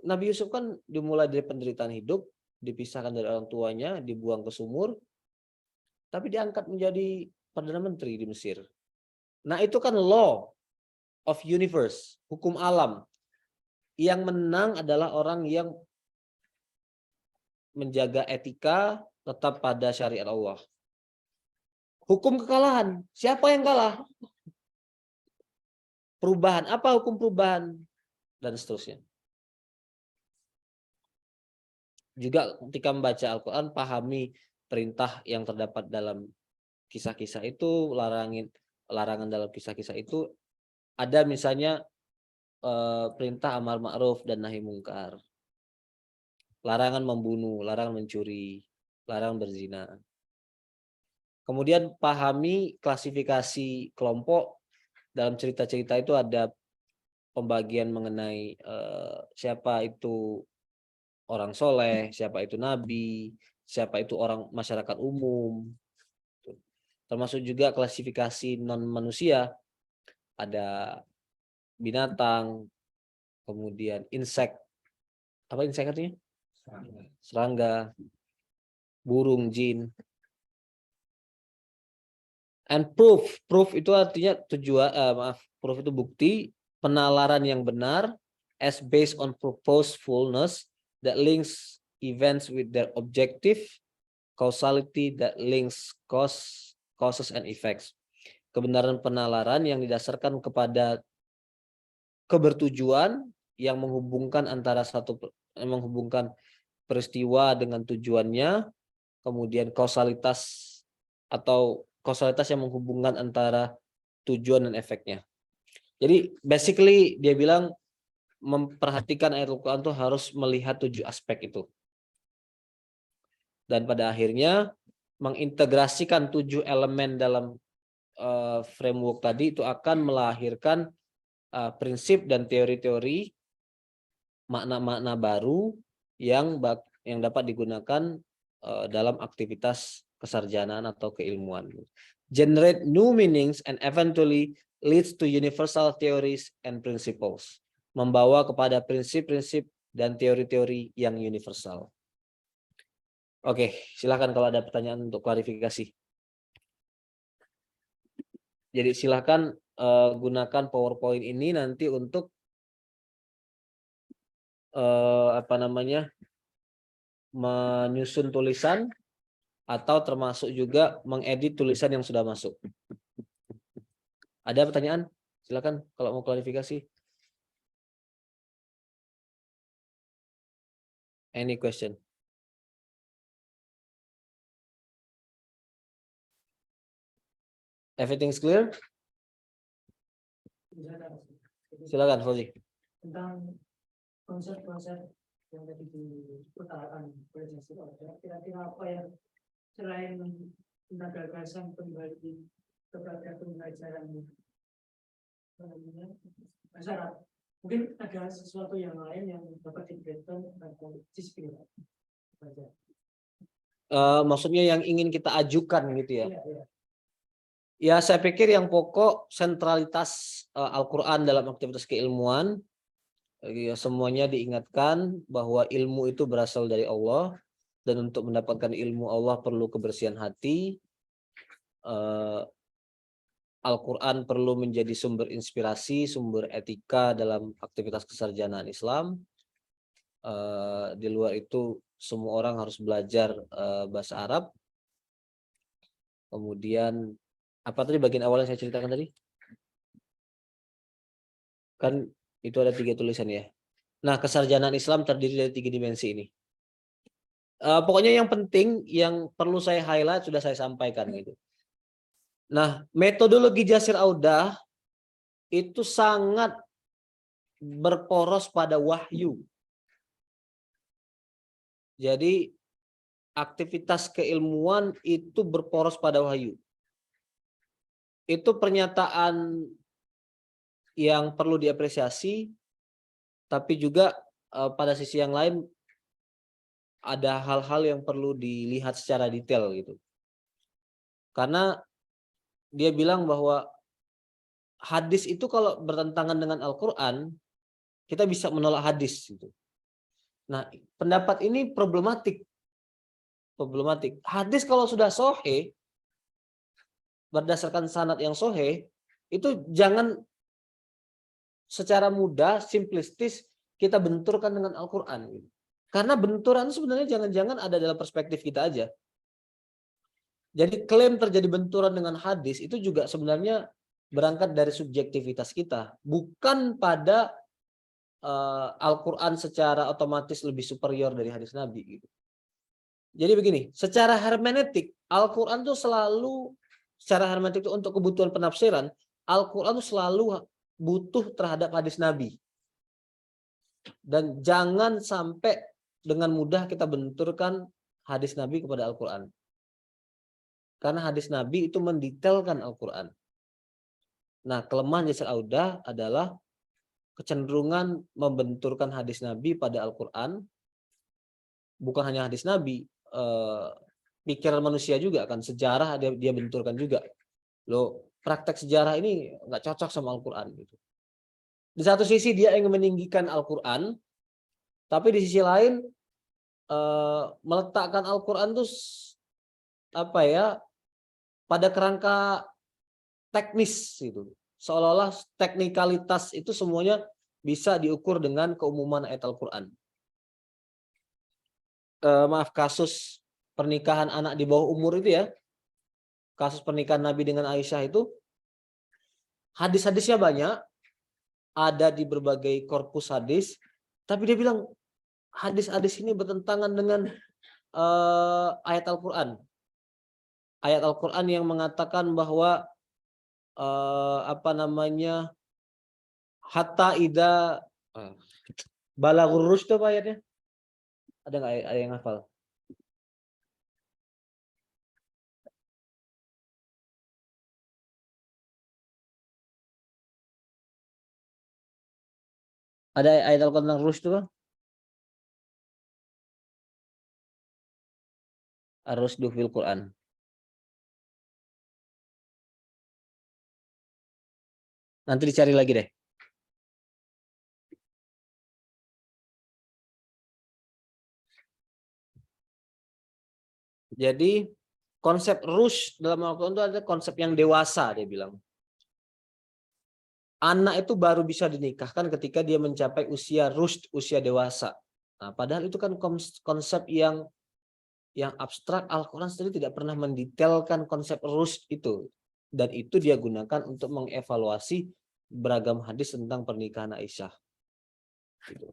Nabi Yusuf kan dimulai dari penderitaan hidup, dipisahkan dari orang tuanya, dibuang ke sumur, tapi diangkat menjadi Perdana Menteri di Mesir. Nah itu kan law of universe, hukum alam. Yang menang adalah orang yang menjaga etika tetap pada syariat Allah. Hukum kekalahan, siapa yang kalah? Perubahan, apa hukum perubahan? Dan seterusnya. Juga ketika membaca Al-Quran, pahami perintah yang terdapat dalam kisah-kisah itu, larangan dalam kisah-kisah itu. Ada misalnya perintah amar ma'ruf dan nahi mungkar. larangan membunuh, larangan mencuri, larangan berzina. Kemudian pahami klasifikasi kelompok. Dalam cerita-cerita itu ada pembagian mengenai siapa itu orang soleh, siapa itu nabi, siapa itu orang masyarakat umum. Termasuk juga klasifikasi non manusia, ada binatang, kemudian insek, apa insek artinya? Serangga, burung, jin. And proof itu artinya proof itu bukti, penalaran yang benar as based on purposefulness that links events with their objective, causality that links causes and effects. Kebenaran penalaran yang didasarkan kepada kebertujuan yang menghubungkan peristiwa dengan tujuannya, kemudian kausalitas yang menghubungkan antara tujuan dan efeknya. Jadi basically dia bilang memperhatikan ayat Al-Quran itu harus melihat 7 aspek itu. Dan pada akhirnya mengintegrasikan 7 elemen dalam framework tadi itu akan melahirkan prinsip dan teori-teori makna-makna baru yang dapat digunakan dalam aktivitas kesarjanaan atau keilmuan. Generate new meanings and eventually leads to universal theories and principles. Membawa kepada prinsip-prinsip dan teori-teori yang universal. Oke, silakan kalau ada pertanyaan untuk klarifikasi. Jadi silakan gunakan PowerPoint ini nanti untuk menyusun tulisan atau termasuk juga mengedit tulisan yang sudah masuk. Ada pertanyaan? Silakan kalau mau klarifikasi. Any question? Everything's clear? Silakan, Fauzi. Tentang konsep-konsep yang tadi diutarakan oleh Jasir, kira-kira apa yang selain tentang gagasan kembali kepada pembelajaran masyarakat, mungkin ada sesuatu yang lain yang dapat diberikan tentang disiplin. Maksudnya yang ingin kita ajukan gitu ya? Iya, iya. Ya, saya pikir yang pokok sentralitas Al-Quran dalam aktivitas keilmuan, ya, semuanya diingatkan bahwa ilmu itu berasal dari Allah, dan untuk mendapatkan ilmu Allah perlu kebersihan hati. Al-Quran perlu menjadi sumber inspirasi, sumber etika dalam aktivitas kesarjanaan Islam. Di luar itu semua orang harus belajar bahasa Arab. Kemudian apa tadi bagian awal yang saya ceritakan tadi? Kan itu ada 3 tulisan ya. Nah, kesarjanaan Islam terdiri dari 3 dimensi ini. Pokoknya yang penting, yang perlu saya highlight sudah saya sampaikan gitu. Nah, metodologi Jasir Audah itu sangat berporos pada wahyu. Jadi aktivitas keilmuan itu berporos pada wahyu. Itu pernyataan yang perlu diapresiasi, tapi juga pada sisi yang lain ada hal-hal yang perlu dilihat secara detail gitu. Karena dia bilang bahwa hadis itu kalau bertentangan dengan Al-Quran, kita bisa menolak hadis gitu. Nah, pendapat ini problematik. Hadis kalau sudah sahih, berdasarkan sanad yang sahih, itu jangan secara mudah, simplistis kita benturkan dengan Al-Quran. Karena benturan sebenarnya jangan-jangan ada dalam perspektif kita aja. Jadi klaim terjadi benturan dengan hadis itu juga sebenarnya berangkat dari subjektivitas kita, bukan pada Al-Quran secara otomatis lebih superior dari hadis Nabi. Gitu. Jadi begini, secara hermeneutik Al-Quran itu selalu, secara hermeneutik itu untuk kebutuhan penafsiran, Al-Quran itu selalu butuh terhadap hadis Nabi. Dan jangan sampai dengan mudah kita benturkan hadis Nabi kepada Al-Quran. Karena hadis Nabi itu mendetailkan Al-Quran. Nah, kelemahan Jasir Audah adalah kecenderungan membenturkan hadis Nabi pada Al-Quran. Bukan hanya hadis Nabi, pikiran manusia juga kan, sejarah dia benturkan juga. Loh, praktek sejarah ini nggak cocok sama Al-Quran gitu. Di satu sisi dia ingin meninggikan Al-Quran, tapi di sisi lain meletakkan Al-Quran itu apa ya, pada kerangka teknis gitu. Seolah-olah teknikalitas itu semuanya bisa diukur dengan keumuman ayat Al-Quran. Maaf, kasus pernikahan anak di bawah umur itu ya, kasus pernikahan Nabi dengan Aisyah itu, hadis-hadisnya banyak, ada di berbagai korpus hadis, tapi dia bilang hadis-hadis ini bertentangan dengan ayat Al-Quran. Ayat Al-Quran yang mengatakan bahwa apa namanya, hatta ida balaghur rusyd itu ayatnya. Ada nggak ada yang hafal? Ada ayat Al-Quran tentang rusyd itu, Bang? Ar-rusydu fil Quran. Nanti dicari lagi deh. Jadi konsep rusyd dalam Al-Quran itu ada konsep yang dewasa, dia bilang. Anak itu baru bisa dinikahkan ketika dia mencapai usia rusyd, usia dewasa. Nah, padahal itu kan konsep yang abstrak. Al-Quran sendiri tidak pernah mendetailkan konsep rusyd itu. Dan itu dia gunakan untuk mengevaluasi beragam hadis tentang pernikahan Aisyah. Gitu.